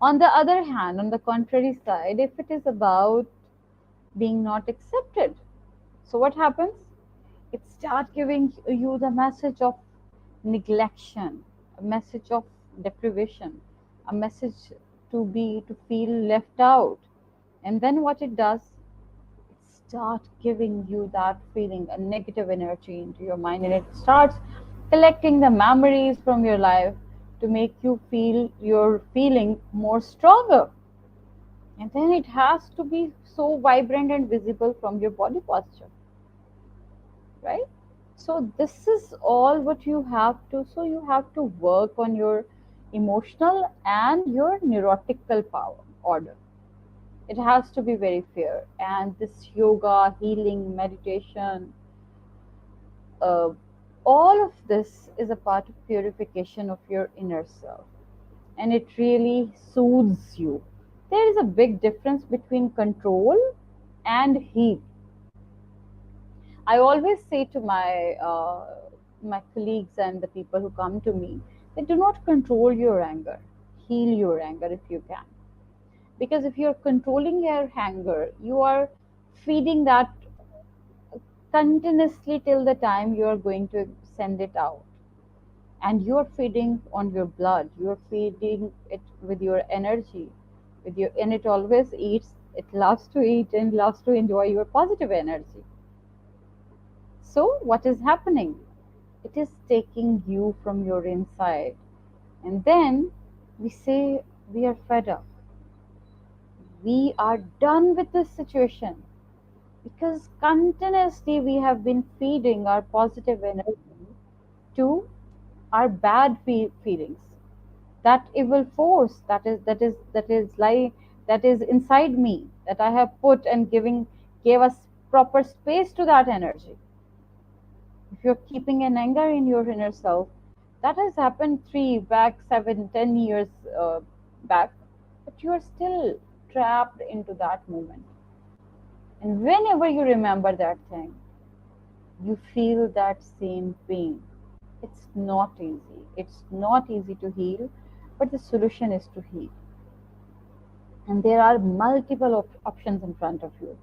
On the other hand, on the contrary side, if it is about being not accepted, so what happens? It starts giving you the message of neglection, a message of deprivation, a message to feel left out. And then what it does, it starts giving you that feeling, a negative energy into your mind, and it starts collecting the memories from your life to make you feel your feeling more stronger. And then it has to be so vibrant and visible from your body posture, right? So this is all what you have to, so you have to work on your emotional and your neurotical power order. It has to be very fair, and this yoga, healing, meditation, uh, all of this is a part of purification of your inner self, and it really soothes you. There is a big difference between control and heal. I always say to my colleagues and the people who come to me, that do not control your anger, heal your anger if you can. Because if you're controlling your anger, you are feeding that continuously till the time you are going to send it out, and you're feeding on your blood, you're feeding it with your energy, with your, and it always eats, it loves to eat and loves to enjoy your positive energy. So what is happening? It is taking you from your inside. And then we say we are fed up. We are done with this situation because continuously we have been feeding our positive energy to our bad feelings. That evil force that is like, that is inside me, that I have put and gave us proper space to that energy. If you're keeping an anger in your inner self, that has happened 3 back 7 10 years back, but you are still trapped into that moment. And whenever you remember that thing, you feel that same pain. It's not easy. It's not easy to heal, but the solution is to heal. And there are multiple options in front of you.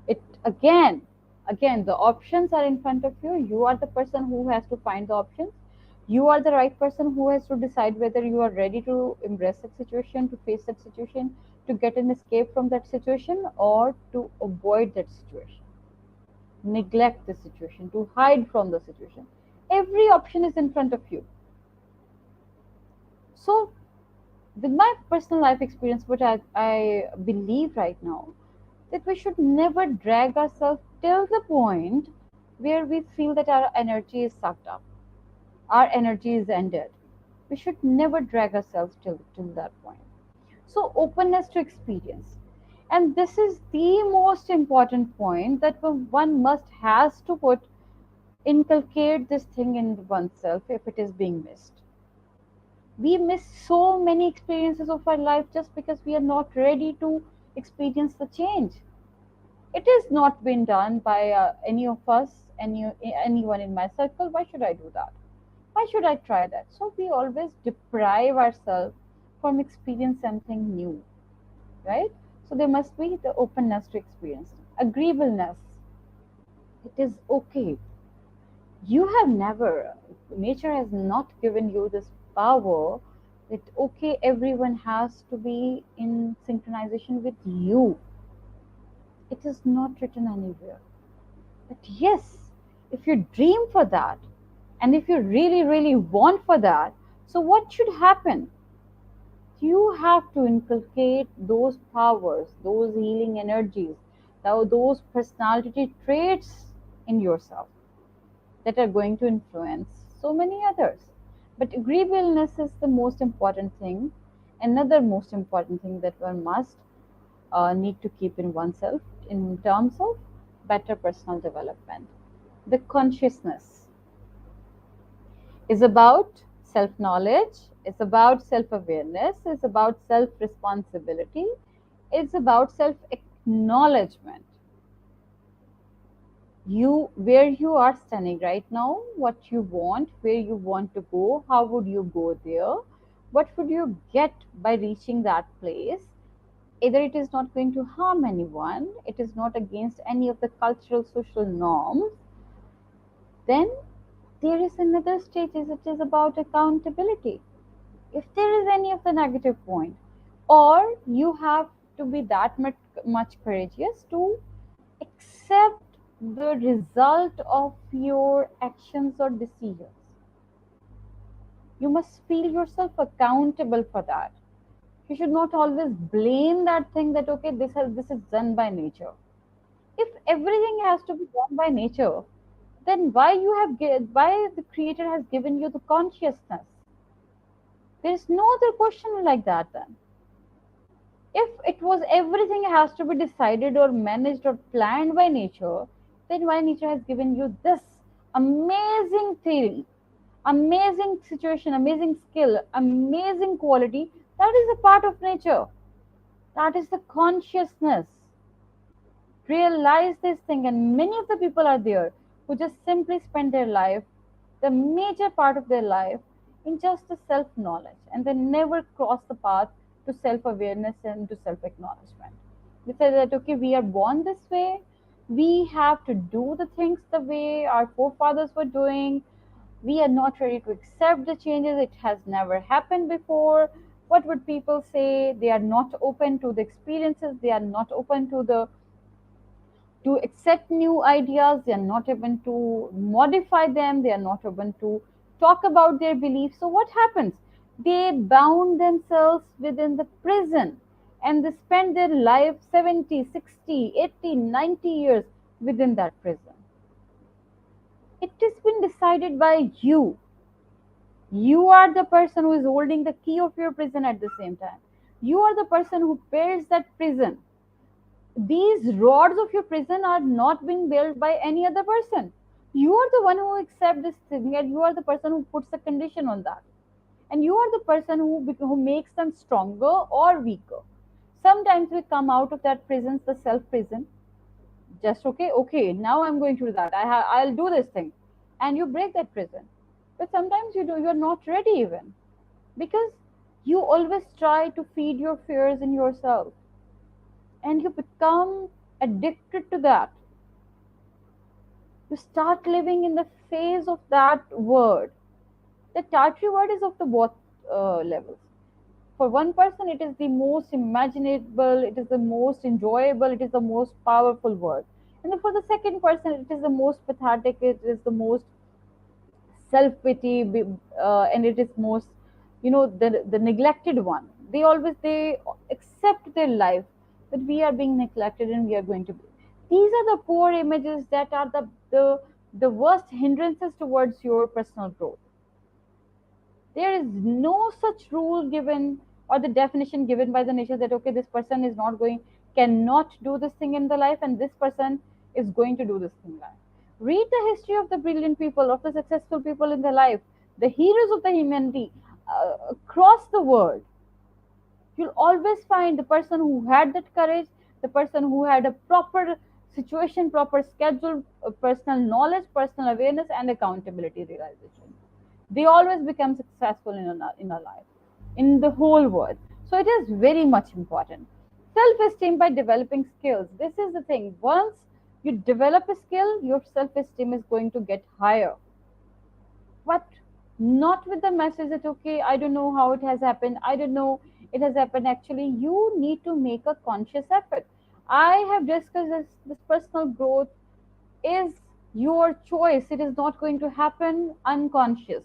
It again, the options are in front of you. You are the person who has to find the options. You are the right person who has to decide whether you are ready to embrace that situation, to face that situation, to get an escape from that situation, or to avoid that situation, neglect the situation, to hide from the situation. Every option is in front of you. So with my personal life experience, what I believe right now, that we should never drag ourselves till the point where we feel that our energy is sucked up, our energy is ended. We should never drag ourselves till that point. So, openness to experience. And this is the most important point, that one must has to put, inculcate this thing in oneself if it is being missed. We miss so many experiences of our life just because we are not ready to experience the change. It is not been done by any of us, anyone in my circle. Why should I do that? Why should I try that? So we always deprive ourselves from experience something new, right? So there must be the openness to experience, agreeableness. It is okay. You have never, nature has not given you this power that okay, everyone has to be in synchronization with you. It is not written anywhere. But yes, if you dream for that, and if you really, really want for that, so what should happen? You have to inculcate those powers, those healing energies, those personality traits in yourself that are going to influence so many others. But agreeableness is the most important thing. Another most important thing that one must need to keep in oneself in terms of better personal development. The consciousness is about self knowledge, it's about self awareness, it's about self responsibility, it's about self acknowledgement. You, where you are standing right now, what you want, where you want to go, how would you go there, what would you get by reaching that place. Either it is not going to harm anyone, it is not against any of the cultural social norms, then There is another stage, is it is about accountability. If there is any of the negative point, or you have to be that much courageous to accept the result of your actions or decisions. You must feel yourself accountable for that. You should not always blame that thing that okay, this is done by nature. If everything has to be done by nature, then why the creator has given you the consciousness? There is no other question like that then. If it was everything has to be decided or managed or planned by nature, then why nature has given you this amazing thing, amazing situation, amazing skill, amazing quality? That is a part of nature. That is the consciousness. Realize this thing, and many of the people are there who just simply spend their life, the major part of their life, in just the self knowledge, and they never cross the path to self awareness and to self acknowledgement. They say that okay, we are born this way, we have to do the things the way our forefathers were doing, we are not ready to accept the changes, it has never happened before. What would people say? They are not open to the experiences, they are not open to accept new ideas, they are not able to modify them, they are not able to talk about their beliefs. So, what happens? They bound themselves within the prison and they spend their life 70, 60, 80, 90 years within that prison. It has been decided by you. You are the person who is holding the key of your prison at the same time. You are the person who builds that prison. These rods of your prison are not being built by any other person. You are the one who accepts this thing, and you are the person who puts a condition on that. And you are the person who makes them stronger or weaker. Sometimes we come out of that prison, the self prison, just okay, now I'm going to do that. I'll do this thing, and you break that prison. But sometimes you're not ready even, because you always try to feed your fears in yourself, and you become addicted to that. You start living in the phase of that word. The Tartary word is of the both levels. For one person, it is the most imaginable, it is the most enjoyable, it is the most powerful word. And then for the second person, it is the most pathetic, it is the most self pity, and it is most, the neglected one. They accept their life that we are being neglected and we are going to be. These are the poor images that are the worst hindrances towards your personal growth. There is no such rule given or the definition given by the nature that okay, this person is not going, cannot do this thing in the life, and this person is going to do this thing in life. Read the history of the brilliant people, of the successful people in their life, the heroes of the humanity across the world. You'll always find the person who had that courage, the person who had a proper situation, proper schedule, personal knowledge, personal awareness, and accountability realization. They always become successful in a life, in the whole world. So it is very much important. Self-esteem by developing skills. This is the thing. Once you develop a skill, your self-esteem is going to get higher. But not with the message that okay, I don't know how it has happened, I don't know it has happened. Actually, you need to make a conscious effort. I have discussed this personal growth is your choice. It is not going to happen unconsciously.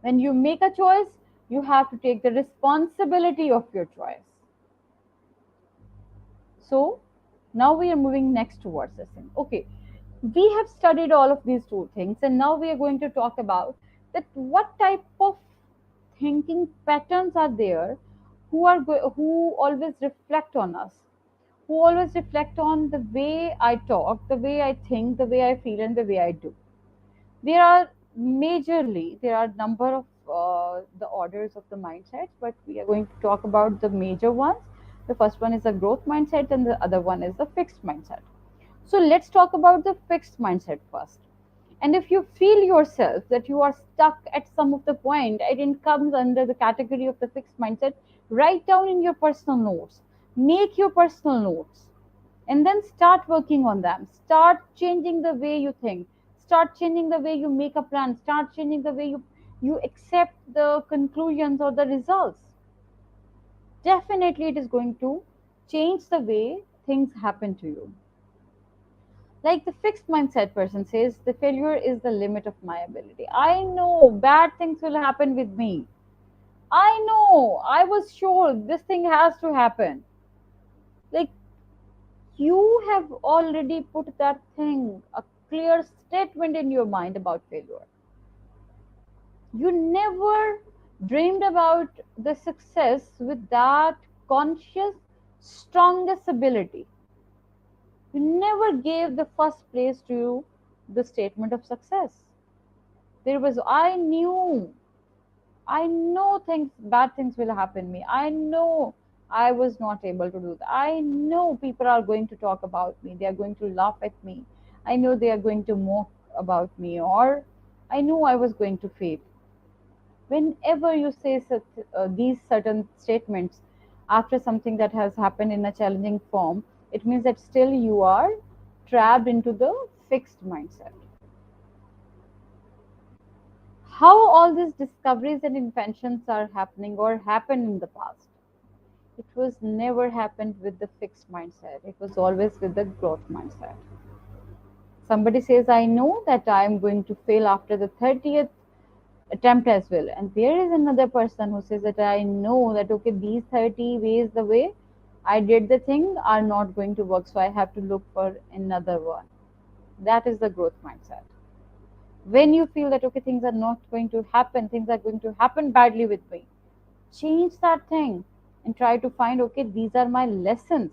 When you make a choice, you have to take the responsibility of your choice. So now we are moving next towards this thing. Okay, we have studied all of these two things, and now we are going to talk about that what type of thinking patterns are there who always reflect on us, who always reflect on the way I talk, the way I think, the way I feel, and the way I do. There are number of the orders of the mindsets, but we are going to talk about the major ones. The first one is the growth mindset, and the other one is the fixed mindset. So let's talk about the fixed mindset first. And if you feel yourself that you are stuck at some of the point, it comes under the category of the fixed mindset, write down in your personal notes, make your personal notes, and then start working on them. Start changing the way you think. start changing the way you make a plan, start changing the way you accept the conclusions or the results. Definitely it is going to change the way things happen to you. Like the fixed mindset person says, the failure is the limit of my ability. I know bad things will happen with me. I know, I was sure this thing has to happen. Like, you have already put that thing, a clear statement in your mind about failure. You never dreamed about the success with that conscious, strongest ability. You never gave the first place to the statement of success. There was, I know things, bad things will happen to me. I know I was not able to do that. I know people are going to talk about me. They are going to laugh at me. I know they are going to mock about me, or I knew I was going to fail. Whenever you say these certain statements after something that has happened in a challenging form, it means that still you are trapped into the fixed mindset. How all these discoveries and inventions are happening or happened in the past? It was never happened with the fixed mindset. It was always with the growth mindset. Somebody says, I know that I am going to fail after the 30th attempt as well. And there is another person who says that I know that, okay, these 30 ways the way I did the thing are not going to work. So I have to look for another one. That is the growth mindset. When you feel that, okay, things are not going to happen, things are going to happen badly with me, change that thing and try to find, okay, these are my lessons.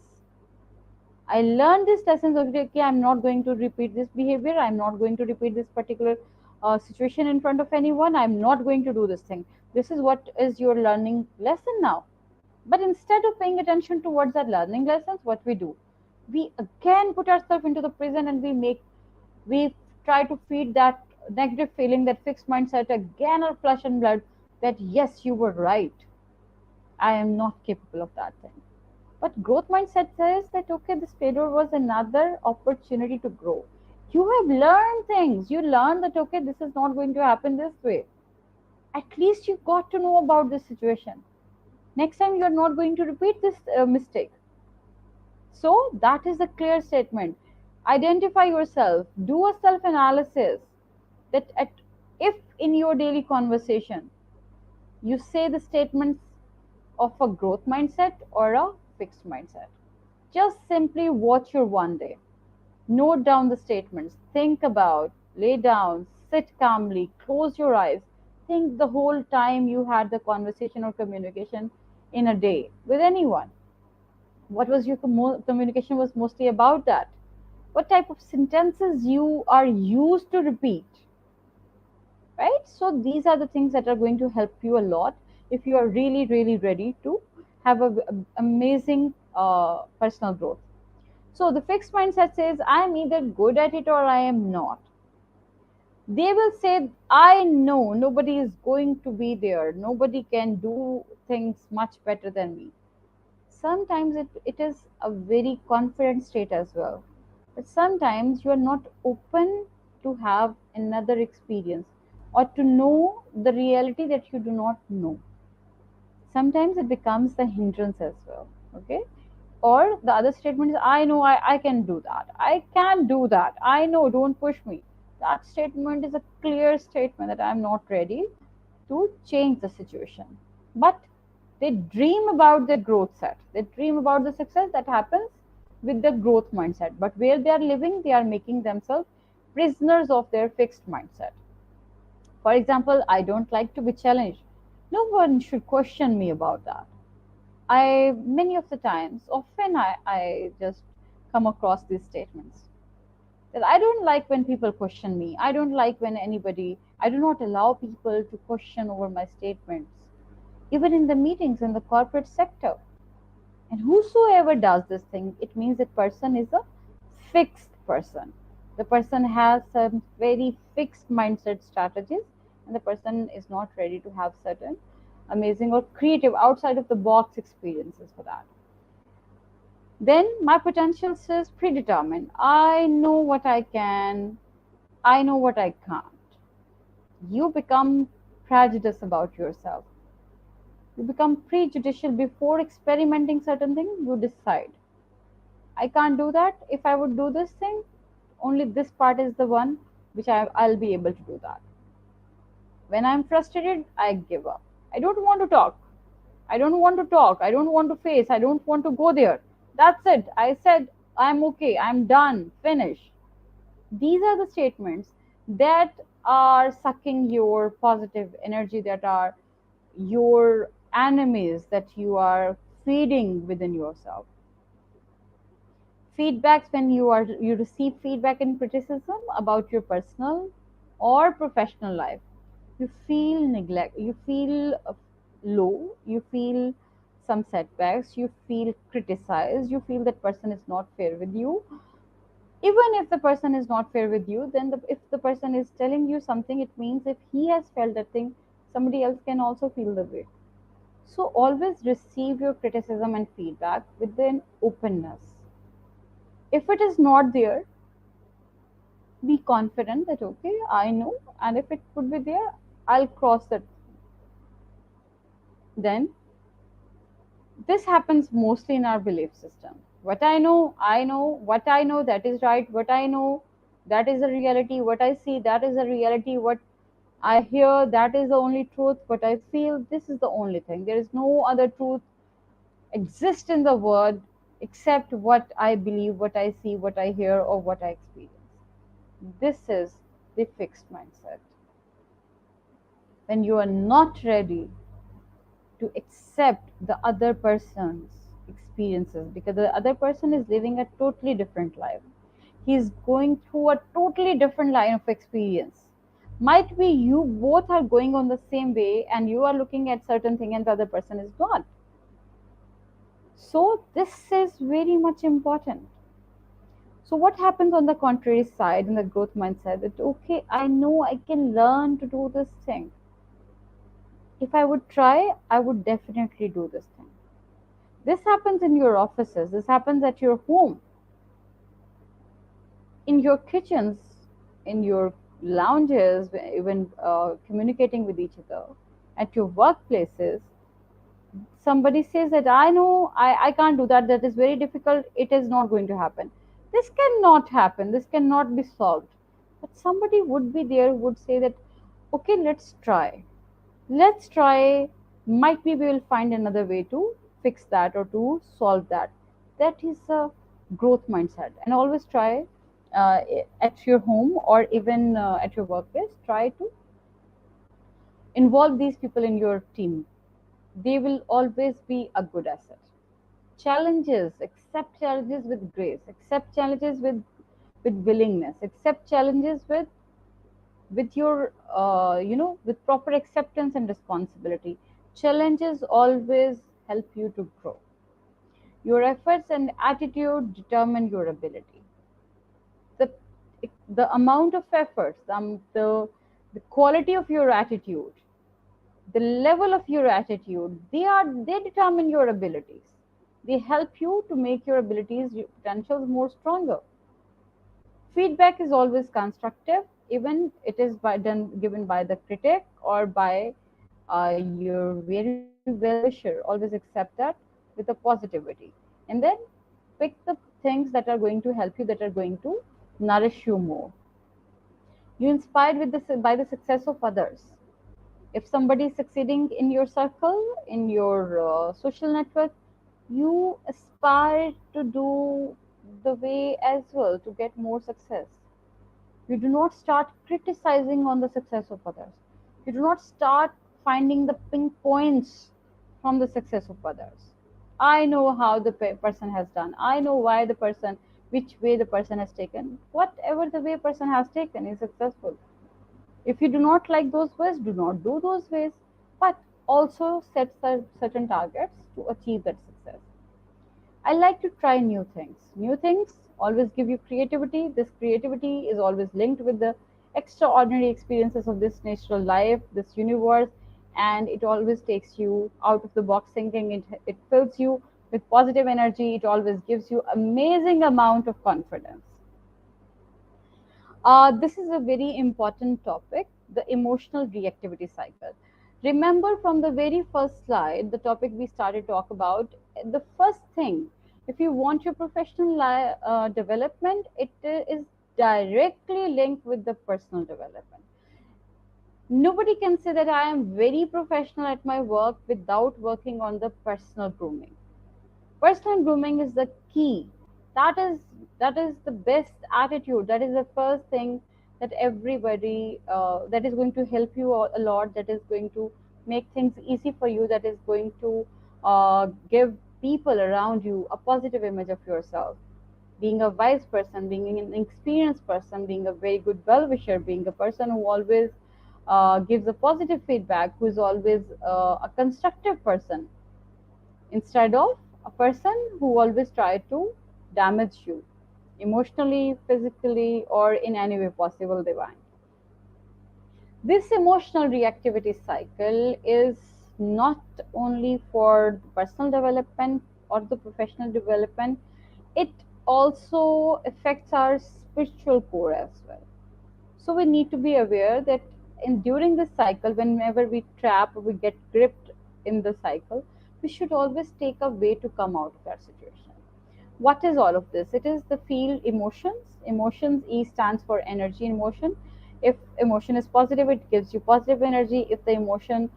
I learned these lessons. Okay, okay, I'm not going to repeat this behavior. I'm not going to repeat this particular situation in front of anyone. I'm not going to do this thing. This is what is your learning lesson now. But instead of paying attention towards our learning lessons, what we do, we again put ourselves into the prison and we try to feed that negative feeling, that fixed mindset again, our flesh and blood, that yes, you were right. I am not capable of that thing. But growth mindset says that, okay, this failure was another opportunity to grow. You have learned things. You learned that, okay, this is not going to happen this way. At least you got to know about this situation. Next time you are not going to repeat this mistake. So that is a clear statement. Identify yourself. Do a self analysis. That if in your daily conversation you say the statements of a growth mindset or a fixed mindset. Just simply watch your one day. Note down the statements. Think about, lay down, sit calmly, close your eyes. Think the whole time you had the conversation or communication in a day with anyone. What was your communication was mostly about that? What type of sentences you are used to repeat? Right? So these are the things that are going to help you a lot if you are really, really ready to have a amazing personal growth. So the fixed mindset says, I am either good at it or I am not. They will say, I know nobody is going to be there. Nobody can do things much better than me. Sometimes it is a very confident state as well. But sometimes you are not open to have another experience or to know the reality that you do not know. Sometimes it becomes the hindrance as well. Okay, or the other statement is, I know I can do that, I can do that, I know, don't push me. That statement is a clear statement that I'm not ready to change the situation. But they dream about the growth set, they dream about the success that happens with the growth mindset, but where they are living, they are making themselves prisoners of their fixed mindset. For example, I don't like to be challenged. No one should question me about that. I many of the times, often I just come across these statements that I don't like when people question me. I don't like when anybody, I do not allow people to question over my statements, even in the meetings in the corporate sector. And whosoever does this thing, it means that person is a fixed person. The person has some very fixed mindset strategies, and the person is not ready to have certain amazing or creative outside of the box experiences for that. Then my potential is predetermined. I know what I can I know what I can't. You become prejudiced about yourself. You become prejudicial before experimenting certain things. You decide, I can't do that. If I would do this thing, only this part is the one which I'll be able to do that. When I'm frustrated, I give up. I don't want to talk. I don't want to talk. I don't want to face. I don't want to go there. That's it. I said, I'm okay. I'm done. Finish. These are the statements that are sucking your positive energy, that are your enemies that you are feeding within yourself. Feedbacks, when you receive feedback and criticism about your personal or professional life, you feel neglect, you feel low, you feel some setbacks, you feel criticized, you feel that person is not fair with you. Even if the person is not fair with you, then if the person is telling you something, it means if he has felt that thing, somebody else can also feel the way. So always receive your criticism and feedback with an openness. If it is not there, be confident that okay, I know, and if it could be there, I'll cross it. Then this happens mostly in our belief system. What I know, what I know, that is right. What I know, that is a reality. What I see, that is a reality. What I hear, that is the only truth. What I feel, this is the only thing. There is no other truth exist in the world except what I believe, what I see, what I hear, or what I experience. This is the fixed mindset. When you are not ready to accept the other person's experiences, because the other person is living a totally different life, he's going through a totally different line of experience. Might be you both are going on the same way and you are looking at certain thing and the other person is not. So this is very much important. So what happens on the contrary side, in the growth mindset, that okay, I know I can learn to do this thing. If I would try, I would definitely do this thing. This happens in your offices, this happens at your home, in your kitchens, in your lounges, even communicating with each other, at your workplaces. Somebody says that I know I can't do that, that is very difficult, it is not going to happen. This cannot happen, this cannot be solved. But somebody would be there, would say that, okay, let's try, might be we will find another way to fix that or to solve that. That is a growth mindset. And always try, uh, at your home or even at your workplace, try to involve these people in your team. They will always be a good asset. Challenges, accept challenges with grace, accept challenges with willingness, accept challenges with your with proper acceptance and responsibility. Challenges always help you to grow. Your efforts and attitude determine your ability. The the amount of efforts, the quality of your attitude, the level of your attitude, they determine your abilities. They help you to make your abilities, your potentials more stronger. Feedback is always constructive, even it is given by the critic or by your very well wisher. Always accept that with a positivity, and then pick the things that are going to help you, that are going to nourish you more. You inspired with by the success of others. If somebody is succeeding in your circle, in your social network, you aspire to do the way as well to get more success. You do not start criticizing on the success of others. You do not start finding the pinpoints from the success of others. I know how the person has done. I know why the person, which way the person has taken. Whatever the way person has taken is successful. If you do not like those ways, do not do those ways. But also set certain targets to achieve that success. I like to try new things. New things always give you creativity. This creativity is always linked with the extraordinary experiences of this natural life, this universe, and it always takes you out of the box thinking. It fills you with positive energy. It always gives you amazing amount of confidence. This is a very important topic, the emotional reactivity cycle. Remember from the very first slide, the topic we started talk about, the first thing, if you want your professional development, it is directly linked with the personal development. Nobody can say that I am very professional at my work without working on the personal grooming. Personal grooming is the key. That is the best attitude. That is the first thing that everybody that is going to help you a lot. That is going to make things easy for you. That is going to give people around you a positive image of yourself. Being a wise person, being an experienced person, being a very good well wisher, being a person who always gives a positive feedback, who is always a constructive person instead of a person who always try to damage you emotionally, physically, or in any way possible divine. This emotional reactivity cycle is not only for the personal development or the professional development, it also affects our spiritual core as well. So we need to be aware that in during this cycle, whenever we trap, we get gripped in the cycle, we should always take a way to come out of that situation. What is all of this? It is the field emotions. Emotions, E stands for energy in motion. If emotion is positive, it gives you positive energy. If the emotion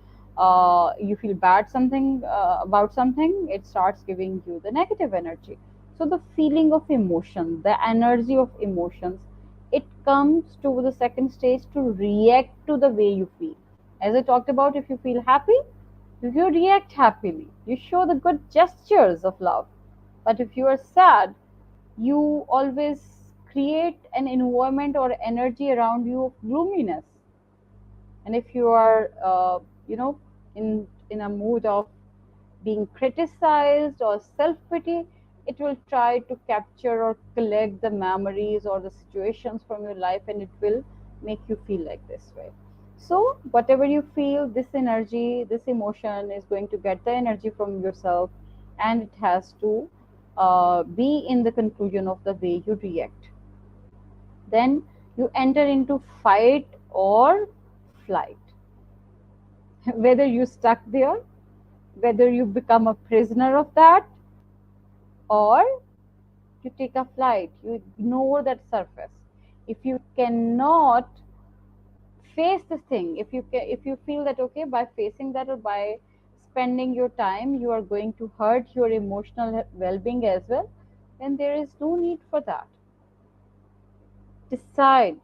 you feel bad something about something, it starts giving you the negative energy. So the feeling of emotion, the energy of emotions, it comes to the second stage to react to the way you feel. As I talked about, if you feel happy, you react happily. You show the good gestures of love. But if you are sad, you always create an environment or energy around you of gloominess. And if you are, you know, in a mood of being criticized or self pity, it will try to capture or collect the memories or the situations from your life, and it will make you feel like this way. So, whatever you feel, this energy, this emotion is going to get the energy from yourself, and it has to be in the conclusion of the way you react. Then you enter into fight or flight. Whether you stuck there, whether you become a prisoner of that, or you take a flight, you ignore that surface. If you cannot face this thing, if you feel that okay, by facing that or by spending your time you are going to hurt your emotional well-being as well, then there is no need for that. Decide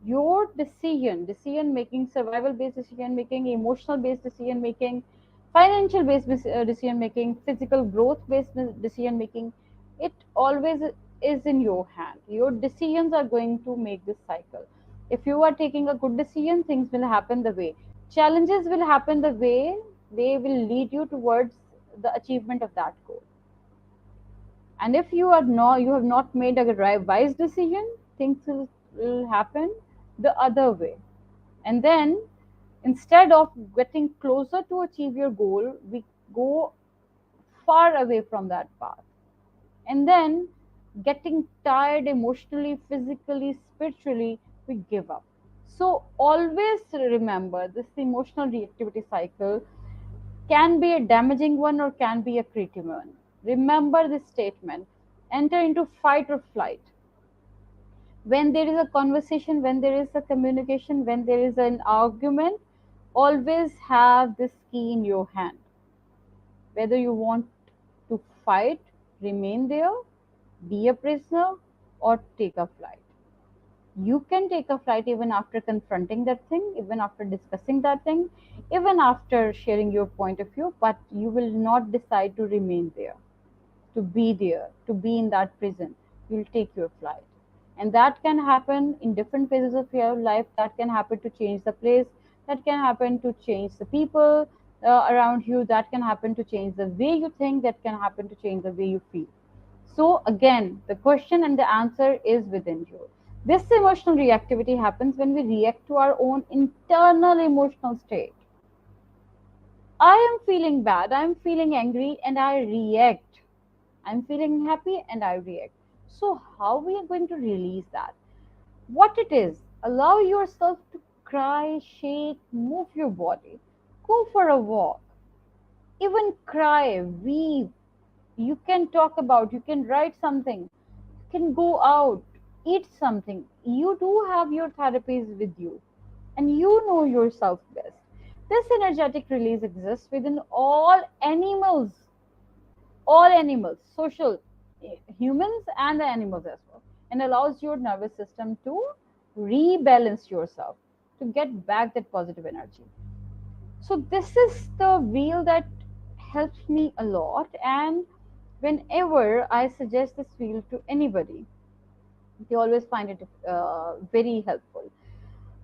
your decision making, survival based decision making, emotional based decision making, financial based decision making, physical growth based decision making. It always is in your hand. Your decisions are going to make this cycle. If you are taking a good decision, things will happen the way, challenges will happen the way, they will lead you towards the achievement of that goal. And if you have not made a wise decision, things will happen the other way. And then instead of getting closer to achieve your goal, we go far away from that path. And then getting tired emotionally, physically, spiritually, we give up. So always remember this emotional reactivity cycle can be a damaging one or can be a creative one. Remember this statement: enter into fight or flight. When there is a conversation, when there is a communication, when there is an argument, always have this key in your hand. Whether you want to fight, remain there, be a prisoner, or take a flight. You can take a flight even after confronting that thing, even after discussing that thing, even after sharing your point of view, but you will not decide to remain there, to be in that prison. You'll take your flight. And that can happen in different phases of your life. That can happen to change the place. That can happen to change the people around you. That can happen to change the way you think. That can happen to change the way you feel. So, again, the question and the answer is within you. This emotional reactivity happens when we react to our own internal emotional state. I am feeling bad, I am feeling angry, and I react. I'm feeling happy and I react. So, how we are going to release that? what it is. Allow yourself to cry, shake, move your body, go for a walk, even cry, weep. You can talk about, you can write something, you can go out, eat something. You do have your therapies with you, and you know yourself best. This energetic release exists within all animals, social, humans and the animals as well, and allows your nervous system to rebalance yourself, to get back that positive energy. So this is the wheel that helps me a lot, and whenever I suggest this wheel to anybody, they always find it very helpful.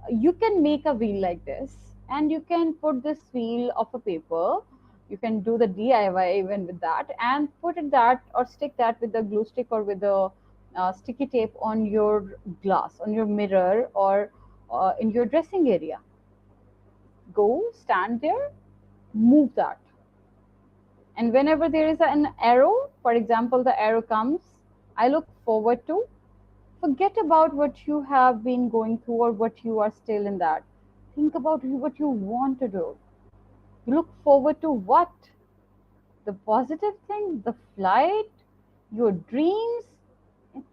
You can make a wheel like this, and you can put this wheel of a paper. You can do the DIY even with that, and put it that or stick that with the glue stick or with the sticky tape on your glass, on your mirror, or in your dressing area. Go stand there, move that, and whenever there is an arrow, for example, the arrow comes, I look forward to. Forget about what you have been going through or what you are still in that. Think about what you want to do. Look forward to what? The positive thing, the flight, your dreams,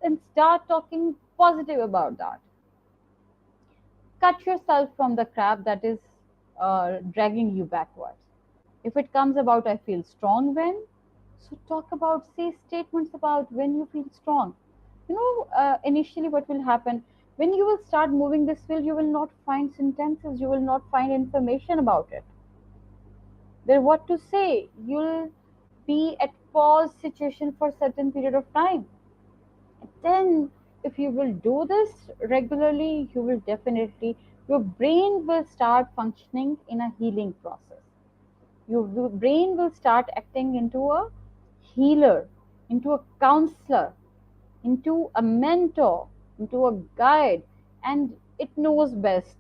and start talking positive about that. Cut yourself from the crap that is dragging you backwards. If it comes about, I feel strong when, so talk about, say statements about when you feel strong. Initially, what will happen when you will start moving this wheel, you will not find sentences, you will not find information about it. Then what to say? You'll be at pause situation for a certain period of time. Then, if you will do this regularly, you will definitely, your brain will start functioning in a healing process. Your brain will start acting into a healer, into a counselor, into a mentor, into a guide, and it knows best.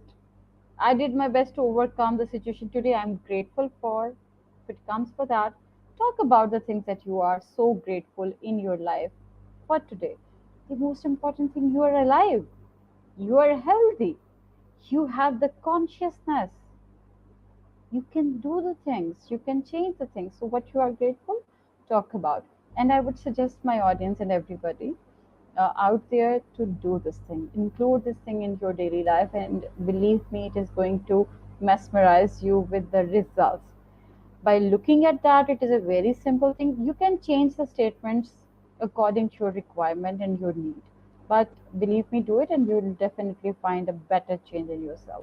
I did my best to overcome the situation today. I'm grateful for. If it comes for that, talk about the things that you are so grateful in your life for today. The most important thing, you are alive, you are healthy, you have the consciousness, you can do the things, you can change the things. So, what you are grateful, talk about. And I would suggest my audience and everybody out there to do this thing. Include this thing in your daily life, and believe me, it is going to mesmerize you with the results. By looking at that, it is a very simple thing. You can change the statements according to your requirement and your need. But believe me, do it, and you will definitely find a better change in yourself.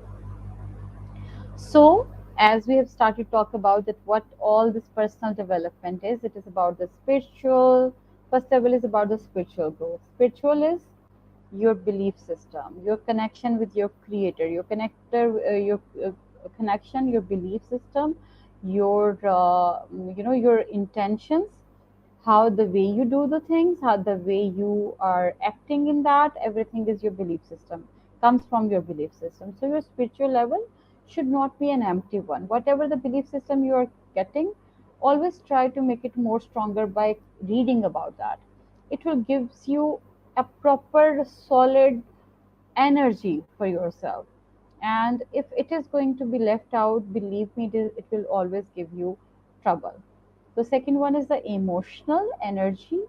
So, as we have started to talk about that, what all this personal development is, it is about the spiritual. First level is about the spiritual growth. Spiritual is your belief system, your connection with your creator, your your connection, your belief system, your your intentions, how the way you do the things, how the way you are acting in that, everything is your belief system, comes from your belief system. So your spiritual level should not be an empty one. Whatever the belief system you are getting, always try to make it more stronger by reading about that. It will gives you a proper solid energy for yourself. And if it is going to be left out, believe me, it will always give you trouble. The second one is the emotional energy.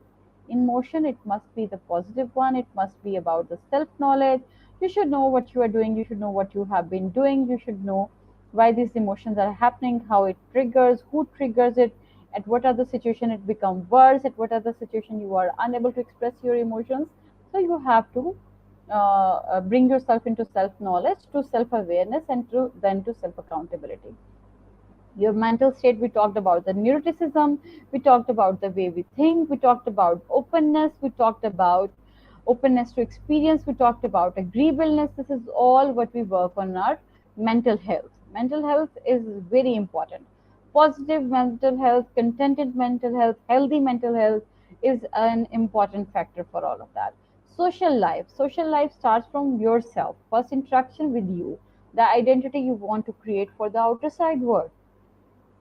In motion, it must be the positive one. It must be about the self knowledge. You should know what you are doing. You should know what you have been doing. You should know why these emotions are happening, how it triggers, who triggers it, at what other situation it becomes worse, at what other situation you are unable to express your emotions. So you have to bring yourself into self knowledge, to self awareness, and to then to self accountability. Your mental state, we talked about the neuroticism, we talked about the way we think, we talked about openness, we talked about openness to experience, we talked about agreeableness. This is all what we work on our mental health. Mental health is very important. Positive mental health, contented mental health, healthy mental health is an important factor for all of that. Social life starts from yourself, first interaction with you, the identity you want to create for the outer side world.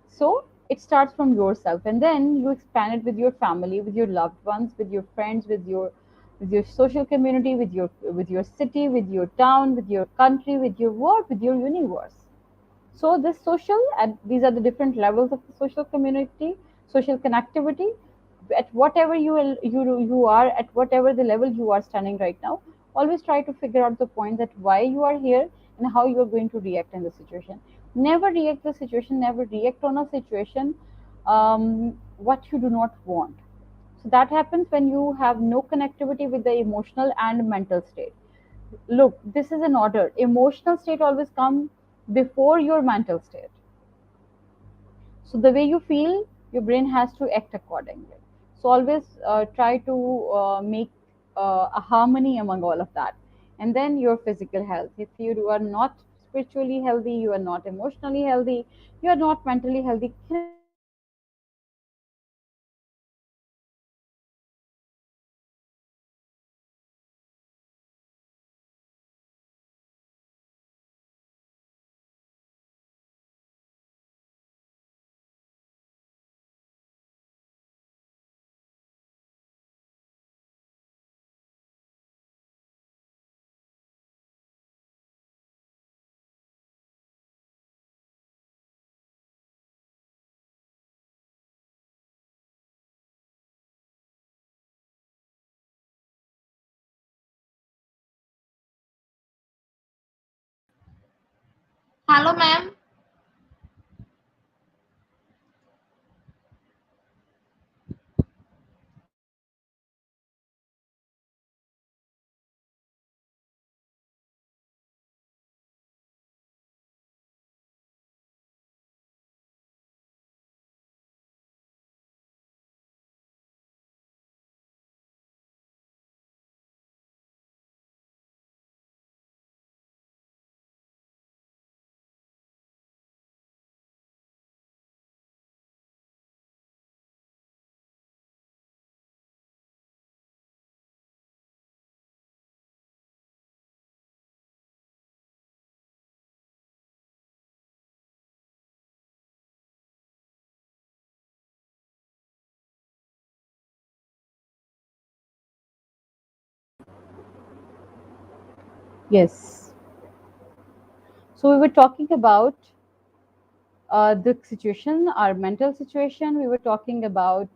So it starts from yourself, and then you expand it with your family, with your loved ones, with your friends, with your with your social community, with your city, with your town, with your country, with your world, with your universe. So this social, and these are the different levels of the social community, social connectivity. At whatever you are, at whatever the level you are standing right now, always try to figure out the point that why you are here and how you are going to react in the situation. Never react the situation. Never react on a situation what you do not want. So that happens when you have no connectivity with the emotional and mental state. Look, this is an order. Emotional state always come before your mental state. So the way you feel, your brain has to act accordingly. So always try to make a harmony among all of that. And then your physical health. If you are not spiritually healthy, you are not emotionally healthy, you are not mentally healthy, cannot react on the situation. So always try to Hello, ma'am. yes. So we were talking about the situation, our mental situation. We were talking about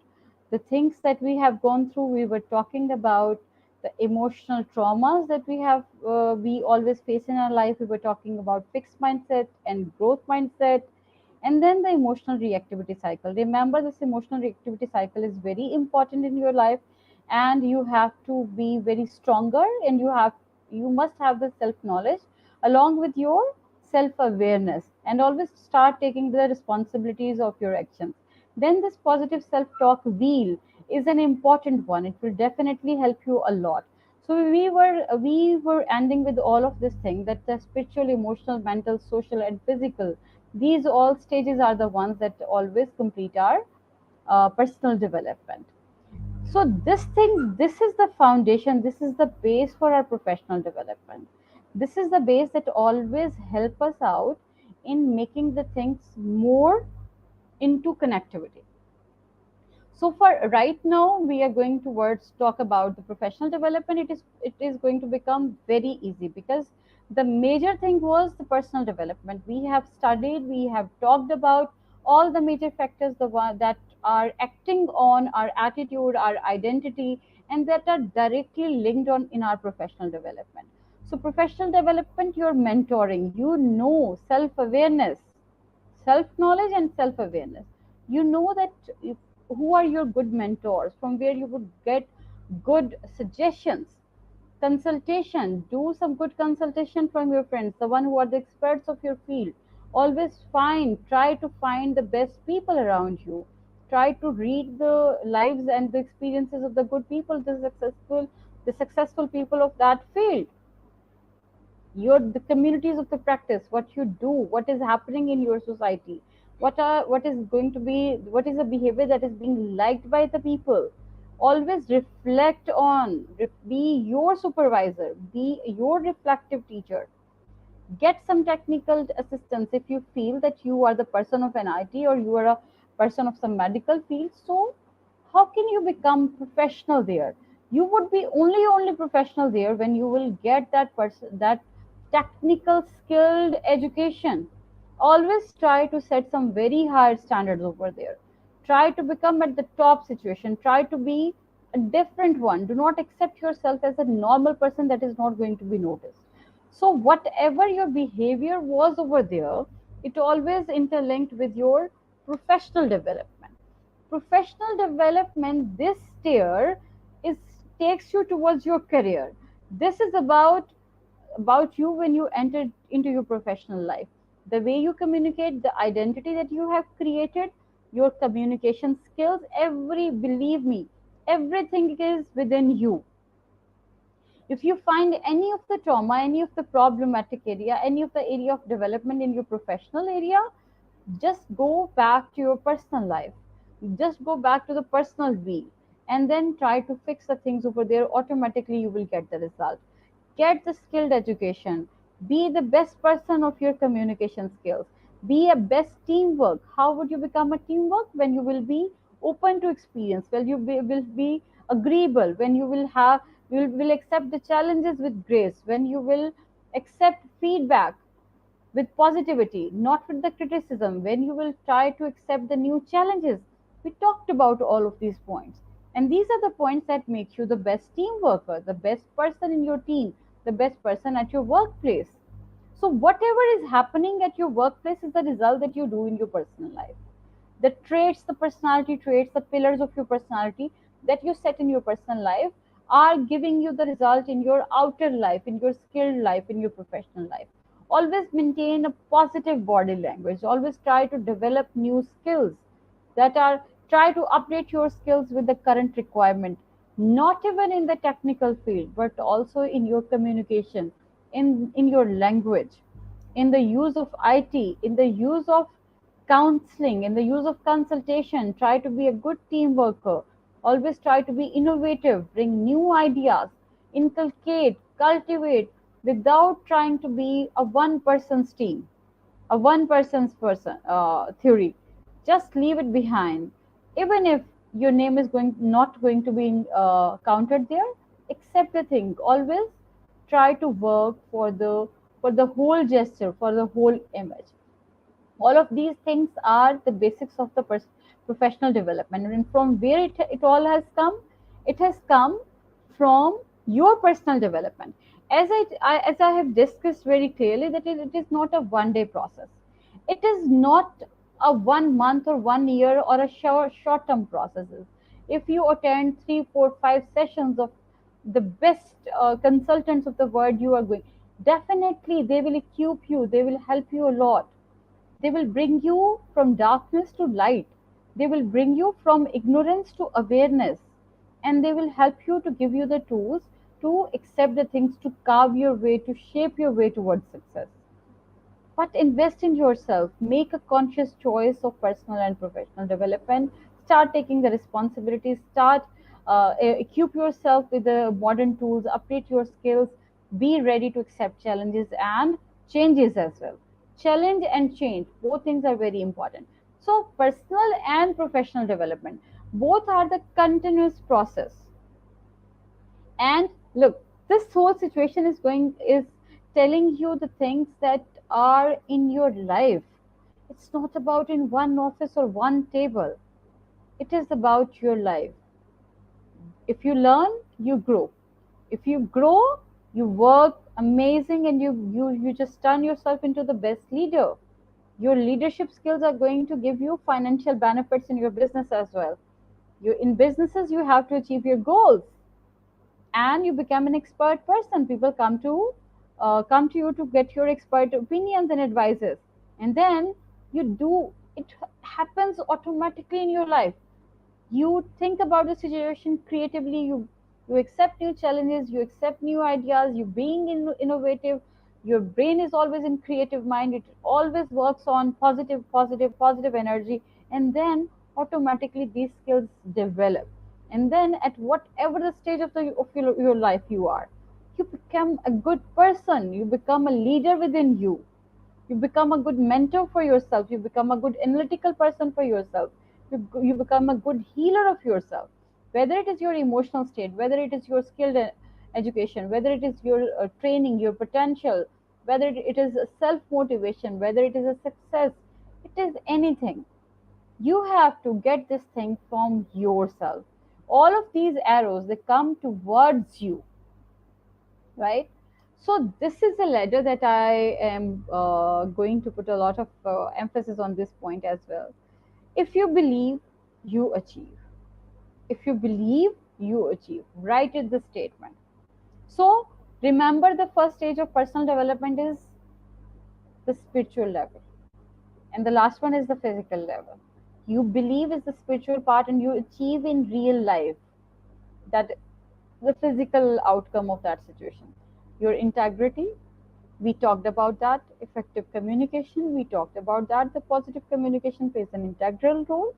the things that we have gone through. We were talking about the emotional traumas that we always face in our life. We were talking about fixed mindset and growth mindset, and then the emotional reactivity cycle. Remember, this emotional reactivity cycle is very important in your life, and you have to be very stronger, and you must have the self knowledge along with your self awareness, and always start taking the responsibilities of your actions. Then this positive self talk wheel is an important one. It will definitely help you a lot. So we were ending with all of this thing, that the spiritual, emotional, mental, social, and physical, these all stages are the ones that always complete our personal development. So this is the foundation, this is the base for our professional development. This is the base that always help us out in making the things more into connectivity. So for right now, we are going towards talk about the professional development. It is going to become very easy, because the major thing was the personal development. We have studied, we have talked about all the major factors, the one that are acting on our attitude, our identity, and that are directly linked on in our professional development. So professional development, your mentoring, self awareness, self knowledge and self awareness. You know that who are your good mentors, from where you would get good suggestions. Consultation, do some good consultation from your friends, the one who are the experts of your field. Always try to find the best people around you. Try to read the lives and the experiences of the good people, the successful people of that field. Your the communities of the practice, what you do, what is happening in your society, what is the behavior that is being liked by the people. Always reflect on, be your supervisor, be your reflective teacher. Get some technical assistance if you feel that you are the person of an IT, or you are a person of some medical field. So how can you become professional there? You would be only professional there when you will get that person, that technical skilled education. Always try to set some very high standards over there. Try to become at the top situation. Try to be a different one. Do not accept yourself as a normal person that is not going to be noticed. So whatever your behavior was over there, it always interlinked with your professional development. Professional development, this tier is takes you towards your career. This is about you when you enter into your professional life. The way you communicate, the identity that you have created, your communication skills, every, believe me, everything is within you. If you find any of the trauma, any of the problematic area, any of the area of development in your professional area, just go back to your personal life. Just go back to the personal we, and then try to fix the things over there. Automatically you will get the result. Get the skilled education. Be the best person of your communication skills. Be a best teamwork. How would you become a teamwork? When you will be open to experience, when you will be agreeable, when you will have will accept the challenges with grace, when you will accept feedback with positivity, not with the criticism, when you will try to accept the new challenges. We talked about all of these points. And these are the points that make you the best team worker, the best person in your team, the best person at your workplace. So, whatever is happening at your workplace is the result that you do in your personal life. The traits, the personality traits, the pillars of your personality that you set in your personal life are giving you the result in your outer life, in your skilled life, in your professional life. Always maintain a positive body language. Always try to develop new skills that are, try to update your skills with the current requirement, not even in the technical field, but also in your communication, in your language, in the use of IT, in the use of counseling, in the use of consultation. Try to be a good team worker. Always try to be innovative, bring new ideas, inculcate, cultivate, without trying to be a one person's team, a one person's person theory. Just leave it behind. Even if your name is going not going to be counted there, accept the thing. Always try to work for the whole gesture, for the whole image. All of these things are the basics of the professional development. And from where it all has come, it has come from your personal development. As I have discussed very clearly, that it is not a one day process. It is not a 1 month or 1 year or a short term processes. If you attend 3, 4, 5 sessions of the best consultants of the world, you are going, definitely they will equip you, they will help you a lot. They will bring you from darkness to light. They will bring you from ignorance to awareness. And they will help you to give you the tools to accept the things, to carve your way, to shape your way towards success. But invest in yourself. Make a conscious choice of personal and professional development. Start taking the responsibilities. Start equip yourself with the modern tools. Update your skills. Be ready to accept challenges and changes as well. Challenge and change, both things are very important. So, personal and professional development, both are the continuous process. And look, this whole situation is telling you the things that are in your life. It's not about in one office or one table. It is about your life. If you learn, you grow. If you grow, you work amazing, and you just turn yourself into the best leader. Your leadership skills are going to give you financial benefits in your business as well. You, in businesses, you have to achieve your goals, and you become an expert person. People come to you to get your expert opinions and advices, and then you do it. Happens automatically in your life. You think about the situation creatively. You accept new challenges, you accept new ideas, you being innovative. Your brain is always in creative mind. It always works on positive energy, and then automatically these skills develop. And then at whatever the stage of your life you are, you become a good person, you become a leader within you. You become a good mentor for yourself, you become a good analytical person for yourself, you become a good healer of yourself. whether it is your emotional state, whether it is your skilled education, whether it is your training, your potential, whether it is a self motivation, whether it is a success, it is anything. You have to get this thing from yourself. All of these arrows, they come towards you, right? So this is a ladder that I am going to put a lot of emphasis on this point as well. If you believe, you achieve. If you believe, you achieve. Write it the statement. So remember, the first stage of personal development is the spiritual level, and the last one is the physical level. You believe is the spiritual part, and you achieve in real life that the physical outcome of that situation. Your integrity, we talked about that. Effective communication, we talked about that. The positive communication plays an integral role.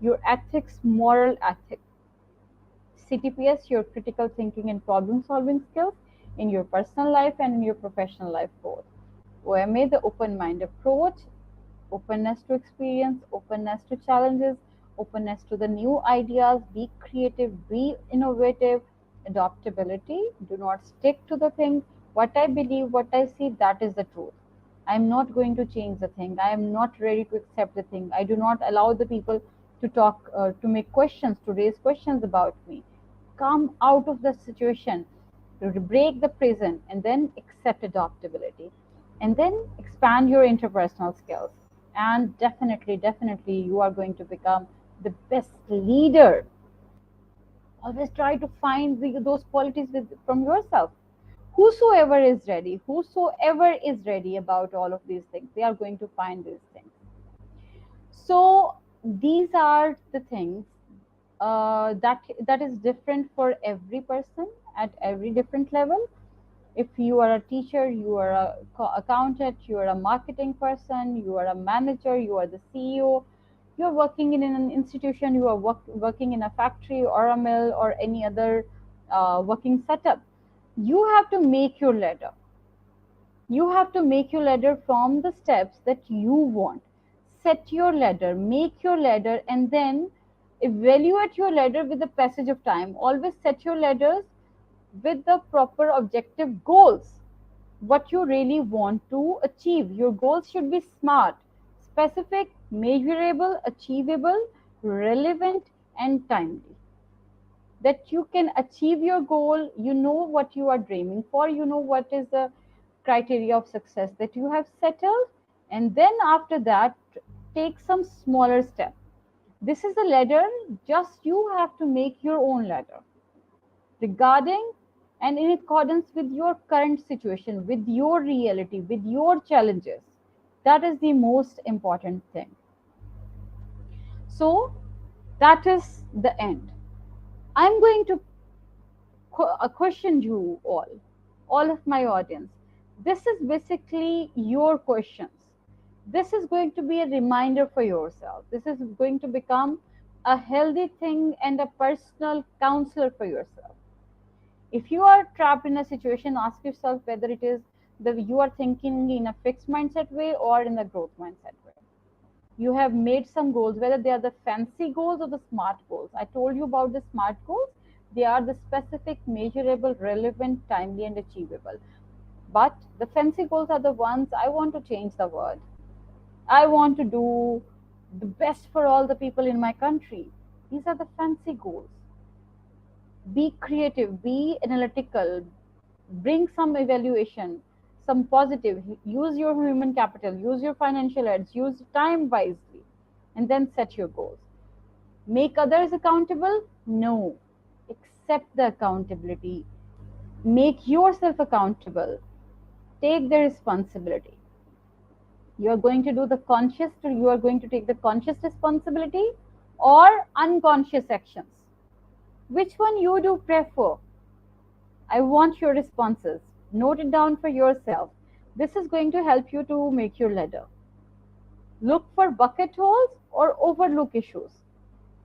Your ethics, moral ethics. CTPS, your critical thinking and problem solving skills in your personal life and in your professional life both. OMA, the open mind approach, openness to experience, openness to challenges, openness to the new ideas, be creative, be innovative, adaptability, do not stick to the thing. What I believe, what I see, that is the truth. I'm not going to change the thing. I am not ready to accept the thing. I do not allow the people to talk, to make questions, to raise questions about me. Come out of the situation, break the prison, and then accept adaptability. And then expand your interpersonal skills. And definitely, you are going to become the best leader. Always try to find those qualities from yourself. Whosoever is ready about all of these things, they are going to find these things. So these are the things that is different for every person at every different level. If you are a teacher, you are a accountant, you are a marketing person, you are a manager, you are the CEO, you're working in an institution, you are working in a factory or a mill or any other working setup, you have to make your ladder. You have to make your ladder from the steps that you want. Set your ladder, make your ladder, and then evaluate your ladder with the passage of time. Always set your ladders with the proper objective goals. What you really want to achieve. Your goals should be smart, specific, measurable, achievable, relevant, and timely. That you can achieve your goal, you know what you are dreaming for, you know what is the criteria of success that you have settled, and then after that, take some smaller step. This is the ladder, just you have to make your own ladder regarding and in accordance with your current situation, with your reality, with your challenges. That is the most important thing. So, that is the end. I'm going to question you all of my audience. This is basically your questions. This is going to be a reminder for yourself. This is going to become a healthy thing and a personal counselor for yourself. If you are trapped in a situation, ask yourself whether it is that you are thinking in a fixed mindset way or in a growth mindset way. You have made some goals, whether they are the fancy goals or the smart goals. I told you about the smart goals. They are the specific, measurable, relevant, timely, and achievable. But the fancy goals are the ones: I want to change the world. I want to do the best for all the people in my country. These are the fancy goals. Be creative, be analytical, bring some evaluation, some positive, use your human capital, use your financial aids, use time wisely, and then set your goals. Make others accountable? No. Accept the accountability. Make yourself accountable. Take the responsibility. You are going to do the conscious, you are going to take the conscious responsibility or unconscious actions. Which one you do prefer? I want your responses. Note it down for yourself. This is going to help you to make your ladder. Look for bucket holes or overlook issues.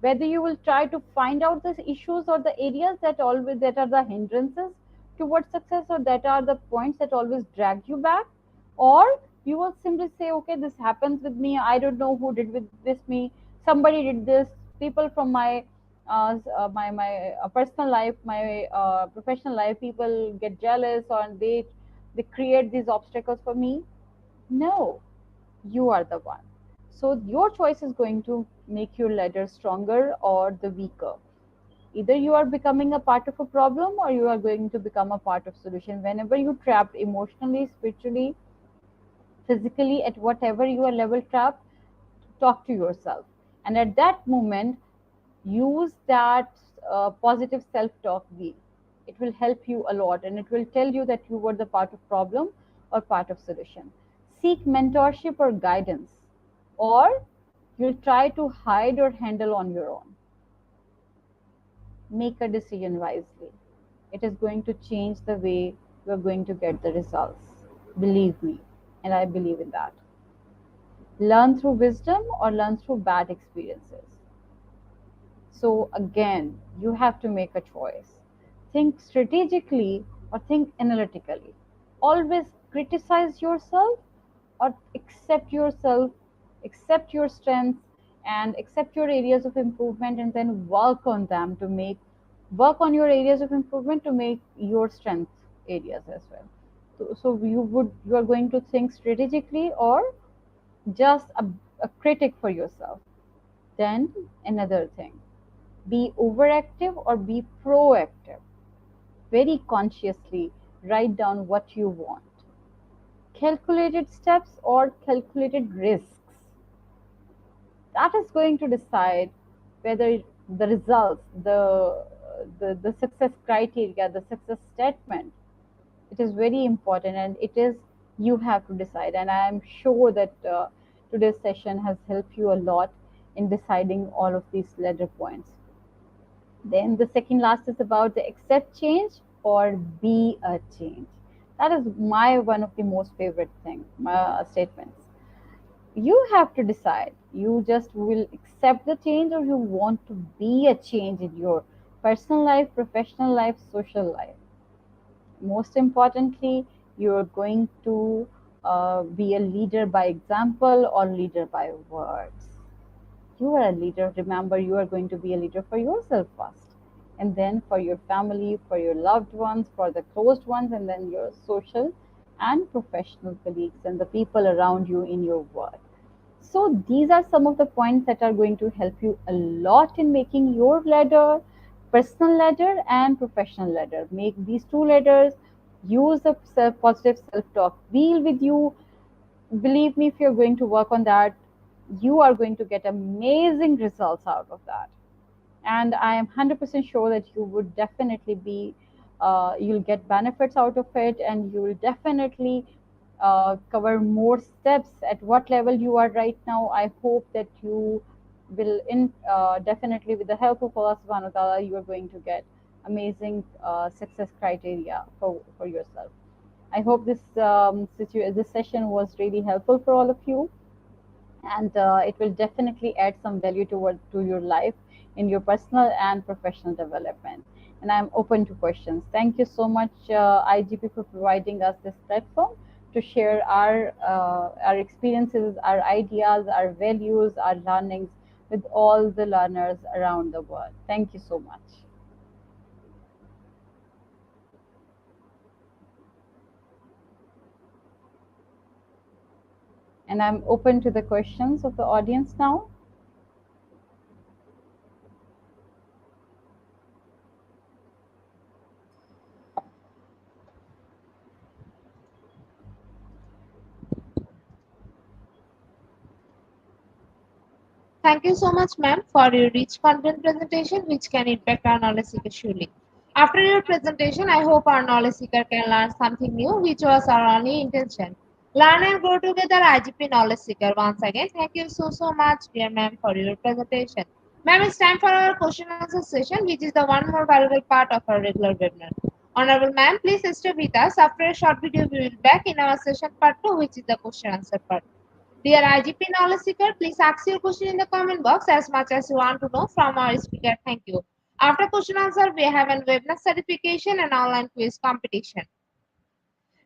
Whether you will try to find out the issues or the areas that are the hindrances towards success, or that are the points that always drag you back, or you will simply say, okay, this happens with me. I don't know who did with this me. Somebody did this. People from my my personal life, my professional life, people get jealous or they create these obstacles for me. No, you are the one. So your choice is going to make your ladder stronger or the weaker. Either you are becoming a part of a problem or you are going to become a part of solution. Whenever you trapped emotionally, spiritually, physically, at whatever you are level trapped, talk to yourself. And at that moment, use that positive self-talk wheel. It will help you a lot and it will tell you that you were the part of problem or part of solution. Seek mentorship or guidance, or you'll try to hide or handle on your own. Make a decision wisely. It is going to change the way you are going to get the results. Believe me, and I believe in that. Learn through wisdom or learn through bad experiences. So again, you have to make a choice. Think strategically or think analytically. Always criticize yourself or accept yourself, accept your strengths and accept your areas of improvement and then work on them to make work on your areas of improvement to make your strength areas as well. So you are going to think strategically or just a critic for yourself. Then another thing, be overactive or be proactive. Very consciously write down what you want. Calculated steps or calculated risks. That is going to decide whether the results, the success criteria, the success statement, it is very important and it is you have to decide. And I am sure that today's session has helped you a lot in deciding all of these ladder points. Then the second last is about the accept change or be a change. That is my one of the most favorite thing statements. You have to decide. You just will accept the change or you want to be a change in your personal life, professional life, social life. Most importantly, you are going to be a leader by example or leader by words. You are a leader. Remember, you are going to be a leader for yourself first, and then for your family, for your loved ones, for the closed ones, and then your social and professional colleagues and the people around you in your work. So, these are some of the points that are going to help you a lot in making your ladder, personal ladder and professional ladder. Make these two ladders, use the positive self talk wheel with you. Believe me, if you're going to work on that, you are going to get amazing results out of that. And I am 100% sure that you would definitely be you'll get benefits out of it and you will definitely cover more steps at what level you are right now. I hope that you will in definitely with the help of Allah subhanahu wa ta'ala you are going to get amazing success criteria for yourself. I hope this session was really helpful for all of you, and it will definitely add some value to your life in your personal and professional development. And I'm open to questions. Thank you so much, IGP, for providing us this platform to share our experiences, our ideas, our values, our learnings with all the learners around the world. Thank you so much. And I'm open to the questions of the audience now. Thank you so much, ma'am, for your rich content presentation, which can impact our knowledge seeker surely. After your presentation, I hope our knowledge seeker can learn something new, which was our only intention. Learn and grow together, IGP Knowledge Seeker. Once again, thank you so much, dear ma'am, for your presentation. Ma'am, it's time for our question and answer session, which is the one more valuable part of our regular webinar. Honorable ma'am, please stay with us. After a short video, we will be back in our session part 2, which is the question answer part. Dear IGP Knowledge Seeker, please ask your question in the comment box as much as you want to know from our speaker. Thank you. After question answer, we have a webinar certification and online quiz competition.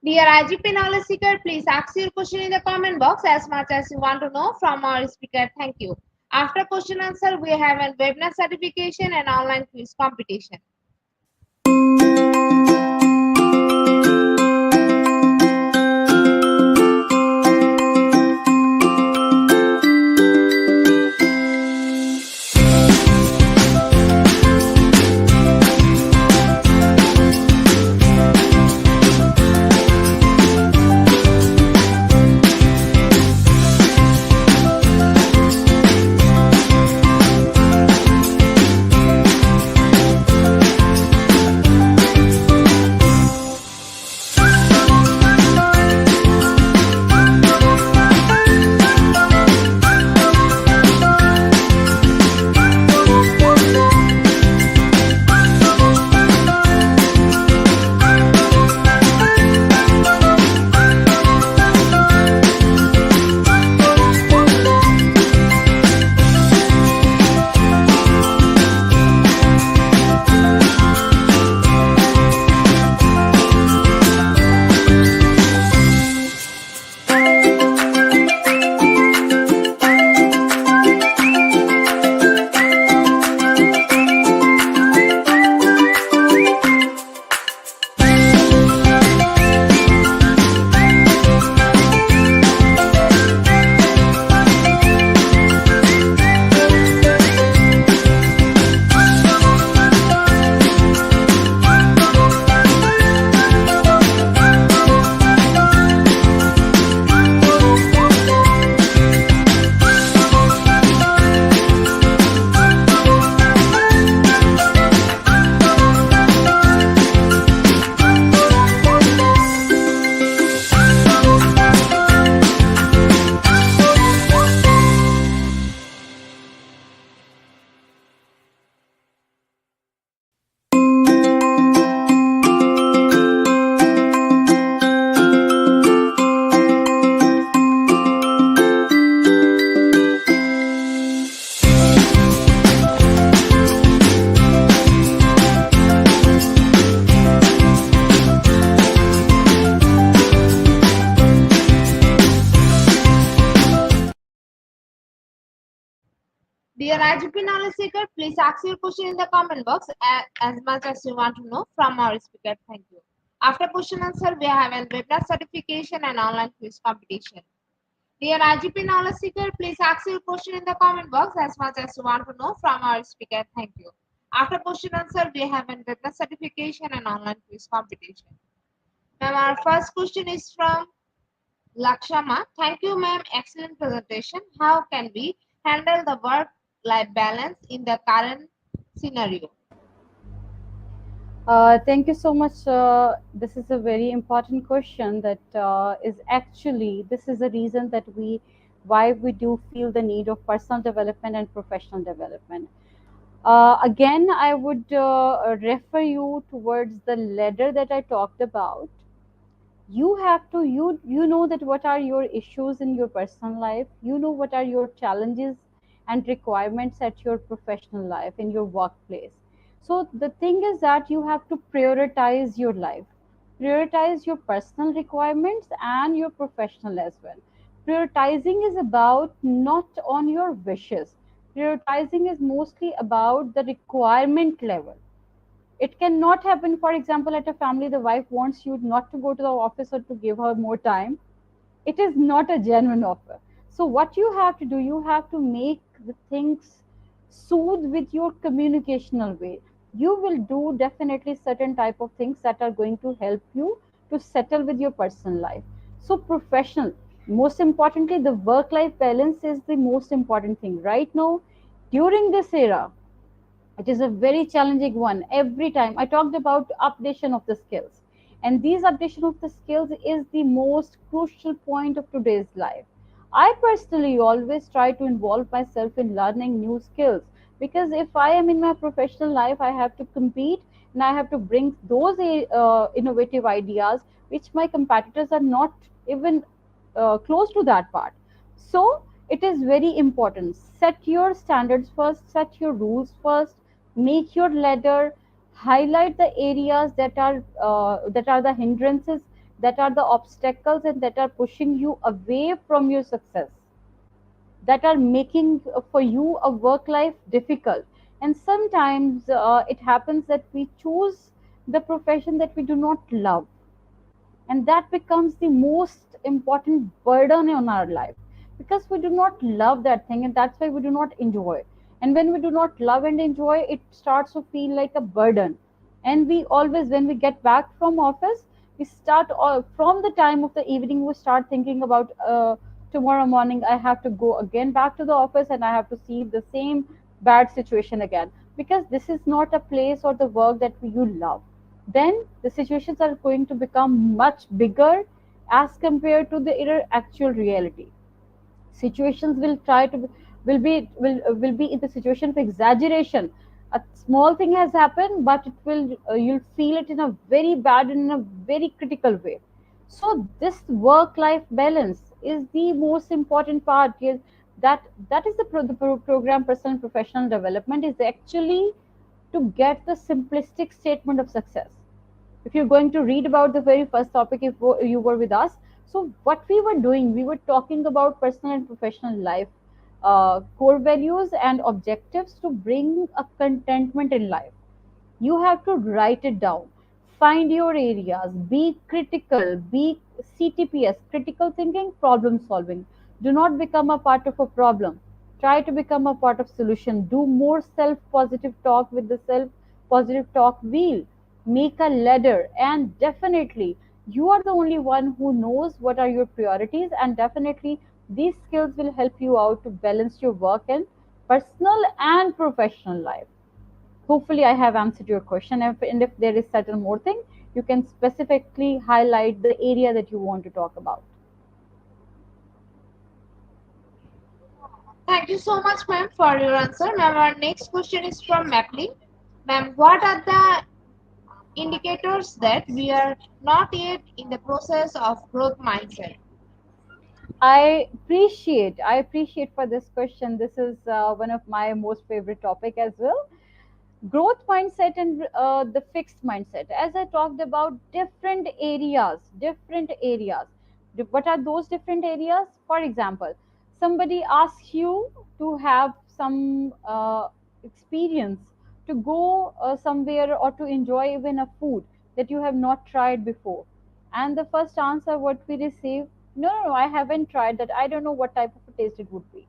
Dear IGP Knowledge Seeker, please ask your question in the comment box as much as you want to know from our speaker. Thank you. After question answer, we have a webinar certification and online quiz competition. Dear IGP knowledge seeker, please ask your question in the comment box as much as you want to know from our speaker. Thank you. After question answer, we have a webinar certification and online quiz competition. Dear IGP knowledge seeker, please ask your question in the comment box as much as you want to know from our speaker. Thank you. After question answer, we have a webinar certification and online quiz competition. Ma'am, our first question is from Lakshama. Thank you, ma'am. Excellent presentation. How can we handle the work-life balance in the current scenario? Thank you so much. This is a very important question that is actually, this is the reason that why we do feel the need of personal development and professional development. Again, I would refer you towards the ladder that I talked about. You have to, you know that what are your issues in your personal life, you know what are your challenges and requirements at your professional life in your workplace. So the thing is that you have to prioritize your life, prioritize your personal requirements and your professional as well. Prioritizing is about not on your wishes, prioritizing is mostly about the requirement level. It cannot happen, for example, at a family, the wife wants you not to go to the office or to give her more time. It is not a genuine offer. So what you have to do, you have to make the things soothe with your communicational way. You will do definitely certain type of things that are going to help you to settle with your personal life. So professional, most importantly, the work life balance is the most important thing right now during this era. It is a very challenging one. Every time I talked about updation of the skills, and these updation of the skills is the most crucial point of today's life. I personally always try to involve myself in learning new skills, because if I am in my professional life, I have to compete and I have to bring those innovative ideas which my competitors are not even close to that part. So it is very important. Set your standards first, set your rules first, make your ladder, highlight the areas that are the hindrances, that are the obstacles, and that are pushing you away from your success. that are making for you a work life difficult. And sometimes it happens that we choose the profession that we do not love, and that becomes the most important burden on our life, because we do not love that thing, and that's why we do not enjoy. And when we do not love and enjoy, it starts to feel like a burden. And we always, when we get back from office, we start from the time of the evening, we start thinking about tomorrow morning I have to go again back to the office and I have to see the same bad situation again, because this is not a place or the work that you love. Then the situations are going to become much bigger as compared to the actual reality. Situations will try to will be in the situation of exaggeration. A small thing has happened, but it will you'll feel it in a very bad and in a very critical way. So this work life balance is the most important part. Is that is the program personal and professional development is actually to get the simplistic statement of success. If you're going to read about the very first topic, if you were with us, so what we were doing, we were talking about personal and professional life, core values and objectives to bring a contentment in life. You have to write it down, find your areas, be critical, be CTPS, critical thinking, problem solving. Do not become a part of a problem, try to become a part of solution. Do more self positive talk with the self positive talk wheel. Make a ladder, and definitely you are the only one who knows what are your priorities, and definitely these skills will help you out to balance your work and personal and professional life. Hopefully I have answered your question. And if there is certain more thing, you can specifically highlight the area that you want to talk about. Thank you so much, ma'am, for your answer. Ma'am, our next question is from Mapley. Ma'am, what are the indicators that we are not yet in the process of growth mindset? I appreciate for this question. This is one of my most favorite topic as well. Growth mindset and the fixed mindset, as I talked about, different areas. What are those different areas? For example, somebody asks you to have some experience, to go somewhere or to enjoy even a food that you have not tried before, and the first answer what we receive, no, no, no, I haven't tried that, I don't know what type of a taste it would be.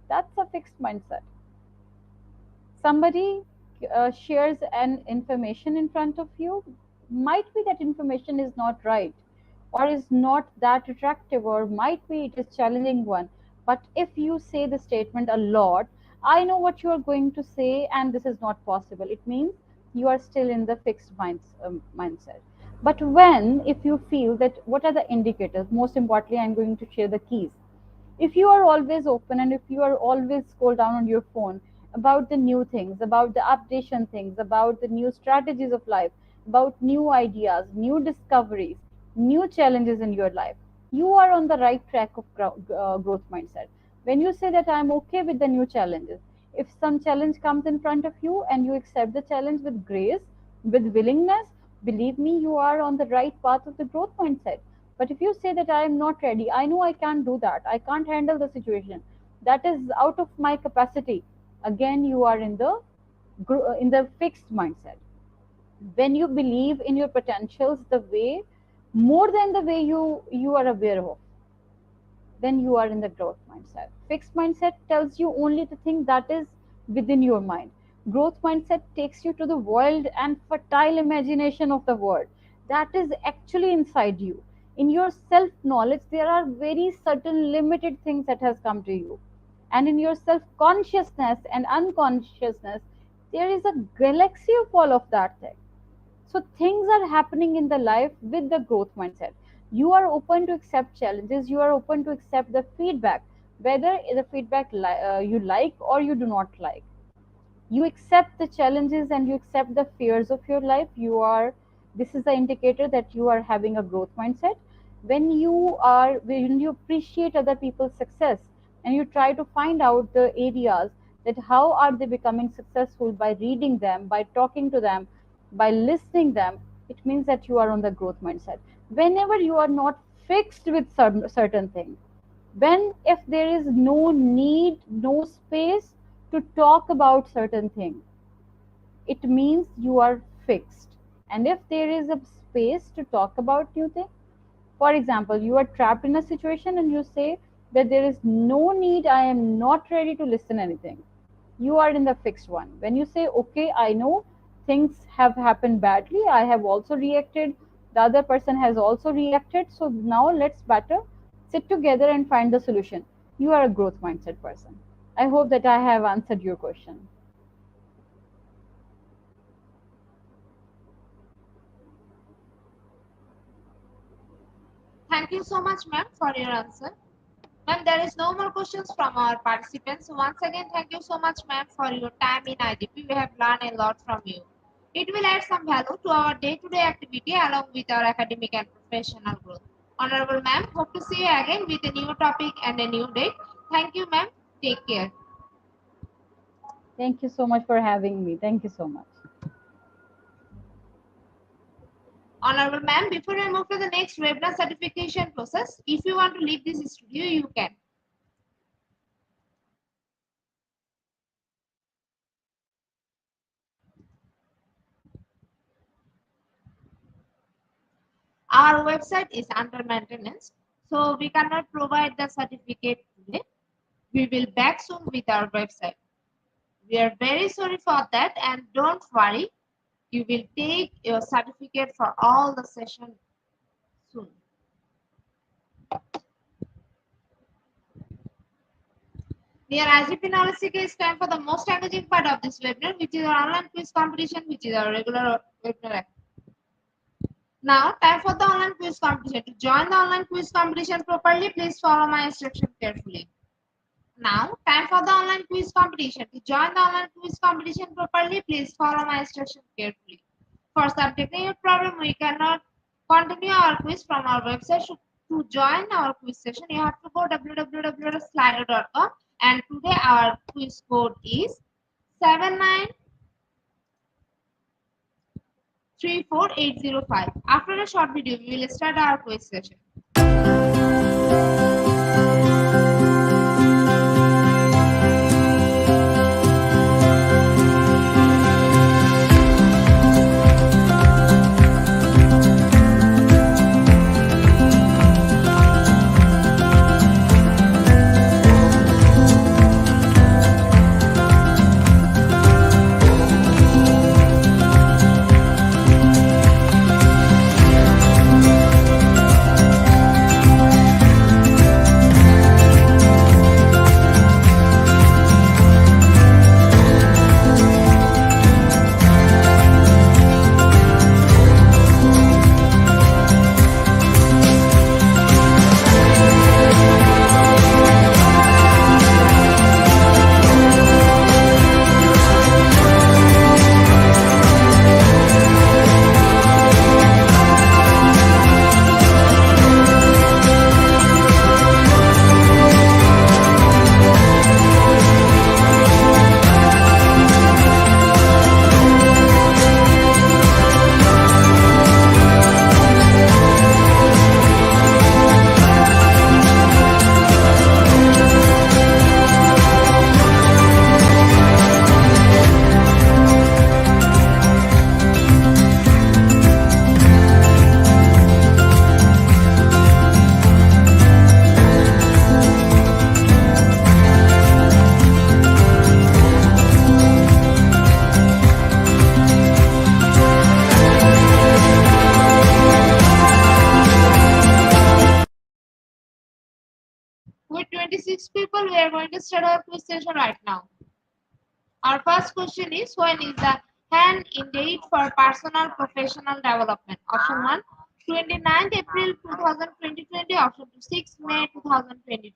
That's a fixed mindset. Somebody shares an information in front of you, might be that information is not right, or is not that attractive, or might be it is challenging one. But if you say the statement a lot, I know what you are going to say and this is not possible, it means you are still in the mindset. But when, if you feel that, what are the indicators? Most importantly, I'm going to share the keys. If you are always open and if you are always scroll down on your phone about the new things, about the updation things, about the new strategies of life, about new ideas, new discoveries, new challenges in your life, you are on the right track of growth mindset. When you say that I'm okay with the new challenges, if some challenge comes in front of you and you accept the challenge with grace, with willingness, believe me, you are on the right path of the growth mindset. But if you say that I am not ready, I know I can't do that, I can't handle the situation, that is out of my capacity, again you are in the fixed mindset. When you believe in your potentials the way, more than the way you are aware of, then you are in the growth mindset. Fixed mindset tells you only the thing that is within your mind. Growth mindset takes you to the world and fertile imagination of the world that is actually inside you. In your self knowledge, there are very certain limited things that has come to you. And in your self consciousness and unconsciousness, there is a galaxy of all of that thing. So things are happening in the life with the growth mindset. You are open to accept challenges, you are open to accept the feedback, whether the feedback you like or you do not like. You accept the challenges and you accept the fears of your life. You are, this is the indicator that you are having a growth mindset. When you appreciate other people's success and you try to find out the areas that how are they becoming successful, by reading them, by talking to them, by listening them, it means that you are on the growth mindset. Whenever you are not fixed with certain things, When if there is no need, no space to talk about certain thing, it means you are fixed. And if there is a space to talk about new thing, for example, you are trapped in a situation and you say that there is no need, I am not ready to listen anything. You are in the fixed one. When you say, okay, I know things have happened badly, I have also reacted, the other person has also reacted, so now let's better sit together and find the solution. You are a growth mindset person. I hope that I have answered your question. Thank you so much, ma'am, for your answer. Ma'am, there is no more questions from our participants. So once again, thank you so much, ma'am, for your time in IGP. We have learned a lot from you. It will add some value to our day-to-day activity along with our academic and professional growth. Honorable ma'am, hope to see you again with a new topic and a new date. Thank you, ma'am. Take care. Thank you so much for having me. Thank you so much. Honorable ma'am, before we move to the next webinar certification process, if you want to leave this studio, you can. Our website is under maintenance, so we cannot provide the certificate today. We will back soon with our website. We are very sorry for that, and don't worry, you will take your certificate for all the session soon. Dear IGP Knowledge Seeker, it's time for the most engaging part of this webinar, which is our online quiz competition, which is our regular webinar. Now, time for the online quiz competition. To join the online quiz competition properly, please follow my instruction carefully. Now, time for the online quiz competition. To join the online quiz competition properly, please follow my instructions carefully. For some technical problem, we cannot continue our quiz from our website. To join our quiz session, you have to go www.slido.com, and today our quiz code is 7934805. After a short video, we will start our quiz session. With 26 people, we are going to start our quiz session right now. Our first question is, when is the hand in date for personal professional development? Option 1, 29th April 2020. Option 2, 6 May 2020.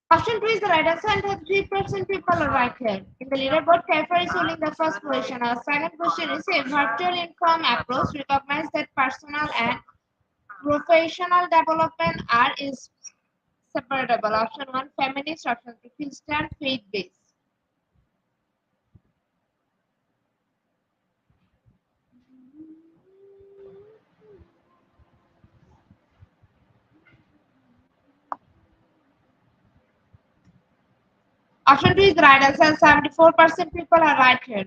First Option 2 is the right answer, and 33% people are right here. In the leaderboard, Kaifar is holding the first position. Our second question is a virtual income approach recognizes that personal and professional development are inseparable. Option 1, feminist. Option 2, Christian, faith-based. Option 2 is the right answer. 74% people are right here.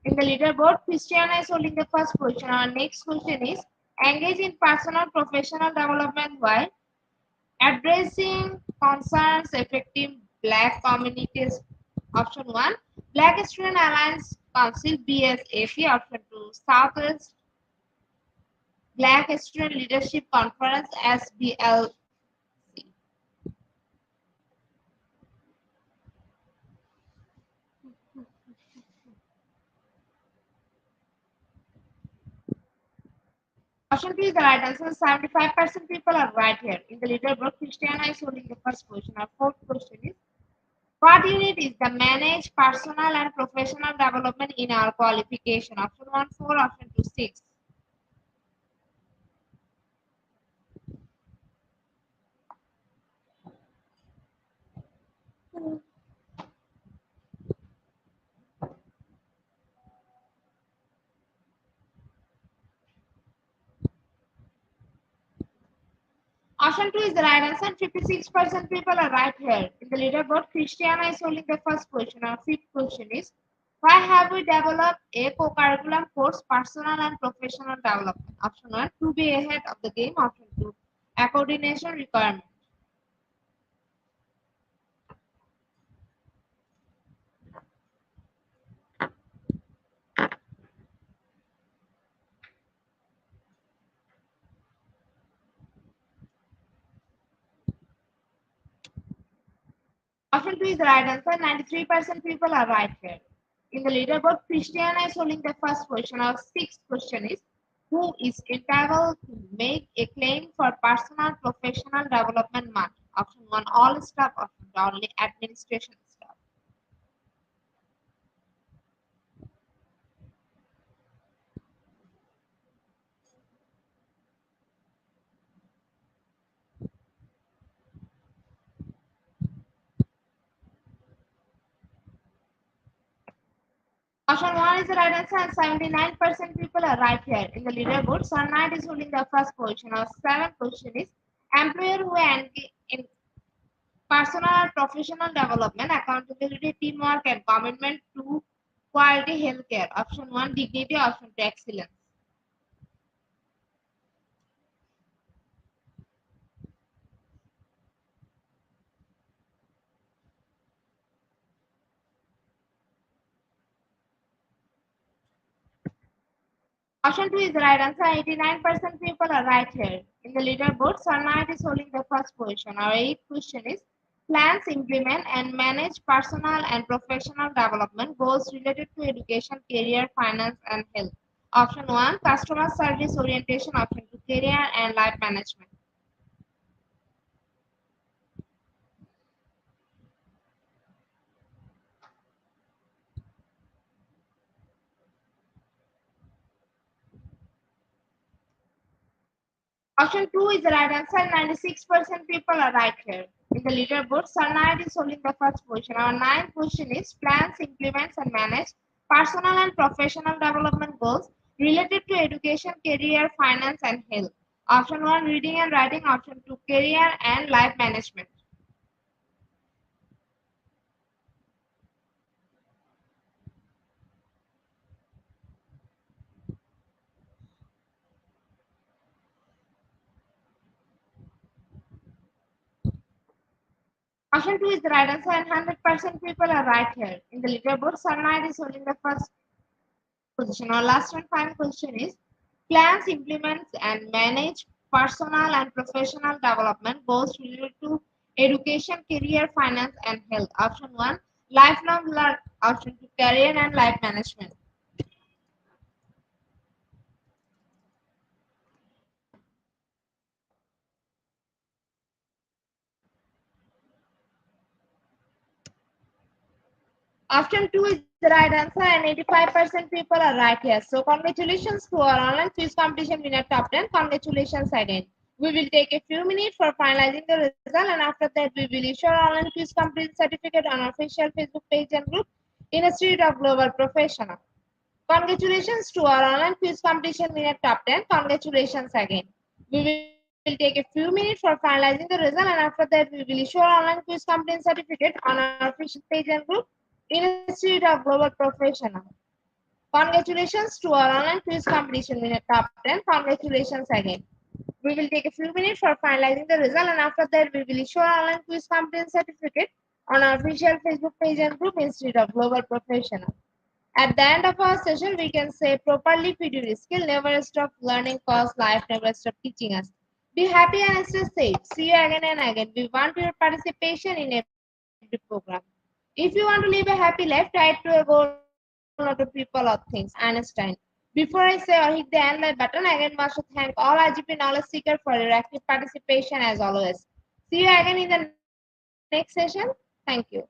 In the leaderboard, Christiana is holding the first position. Our next question is engage in personal professional development while addressing concerns affecting Black communities. Option 1, Black Student Alliance Council BSAC. Option 2, Southwest Black Student Leadership Conference SBLC. Option 2 is the right answer. 75% people are right here. In the leaderboard, Christiana is holding the first position. Our fourth question is what unit is the manage personal and professional development in our qualification? Option 1, 4, option 2, 6. Option 2 is the right answer, and 56% people are right here. In the leaderboard, Christiana is holding the first position. Our fifth question is why have we developed a co-curriculum course, personal and professional development? Option 1, to be ahead of the game. Option 2, a coordination requirement. Option 2 is the right answer. 93% people are right here. In the leaderboard, Christiana is holding the first position. Our sixth question is who is entitled to make a claim for personal professional development month? Option 1, all staff. Option 2, only administration staff. Option 1 is the right answer, and 79% people are right here. In the leaderboard, Sunlight is holding the first position. Our seventh question is employer who engage in personal and professional development, accountability, teamwork, and commitment to quality healthcare. Option 1, dignity. Option 2, excellence. Option 2 is the right answer. 89% people are right here. In the leaderboard, Sunlight is holding the first position. Our eighth question is plans, implement, and manage personal and professional development goals related to education, career, finance, and health. Option 1, customer service orientation. Option 2, career and life management. Option 2 is the right answer. 96% people are right here. In the leaderboard, Sunlight is holding the first position. Our ninth question is plans, implements, and manage personal and professional development goals related to education, career, finance, and health. Option 1, reading and writing. Option 2, career and life management. Option 2 is the right answer, and 100% people are right here. In the leaderboard, Sunlight is holding the first position. Our last and final question is plans, implements, and manage personal and professional development goals related to education, career, finance, and health. Option 1, lifelong learn. Option 2, career and life management. Option 2 is the right answer and 85% people are right here. So congratulations to our online quiz competition winner top 10. Congratulations again. We will take a few minutes for finalizing the result and after that we will issue our online quiz completion certificate on our official Facebook page and group Institute of Global Professional. Congratulations to our online quiz competition winner top 10. Congratulations again. We will take a few minutes for finalizing the result and after that we will issue our online quiz completion certificate on our official page and group Institute of Global Professional. Congratulations to our online quiz competition winner top 10. Congratulations again. We will take a few minutes for finalizing the result and after that we will issue our online quiz completion certificate on our official Facebook page and group Institute of Global Professional. At the end of our session, we can say properly feed your skill, never stop learning cause life never stop teaching us. Be happy and stay safe. See you again and again. We want your participation in every program. If you want to live a happy life, try to a goal, not to people or things. Einstein. Before I say or hit the end like button, again want to thank all IGP knowledge seeker for your active participation as always. See you again in the next session. Thank you.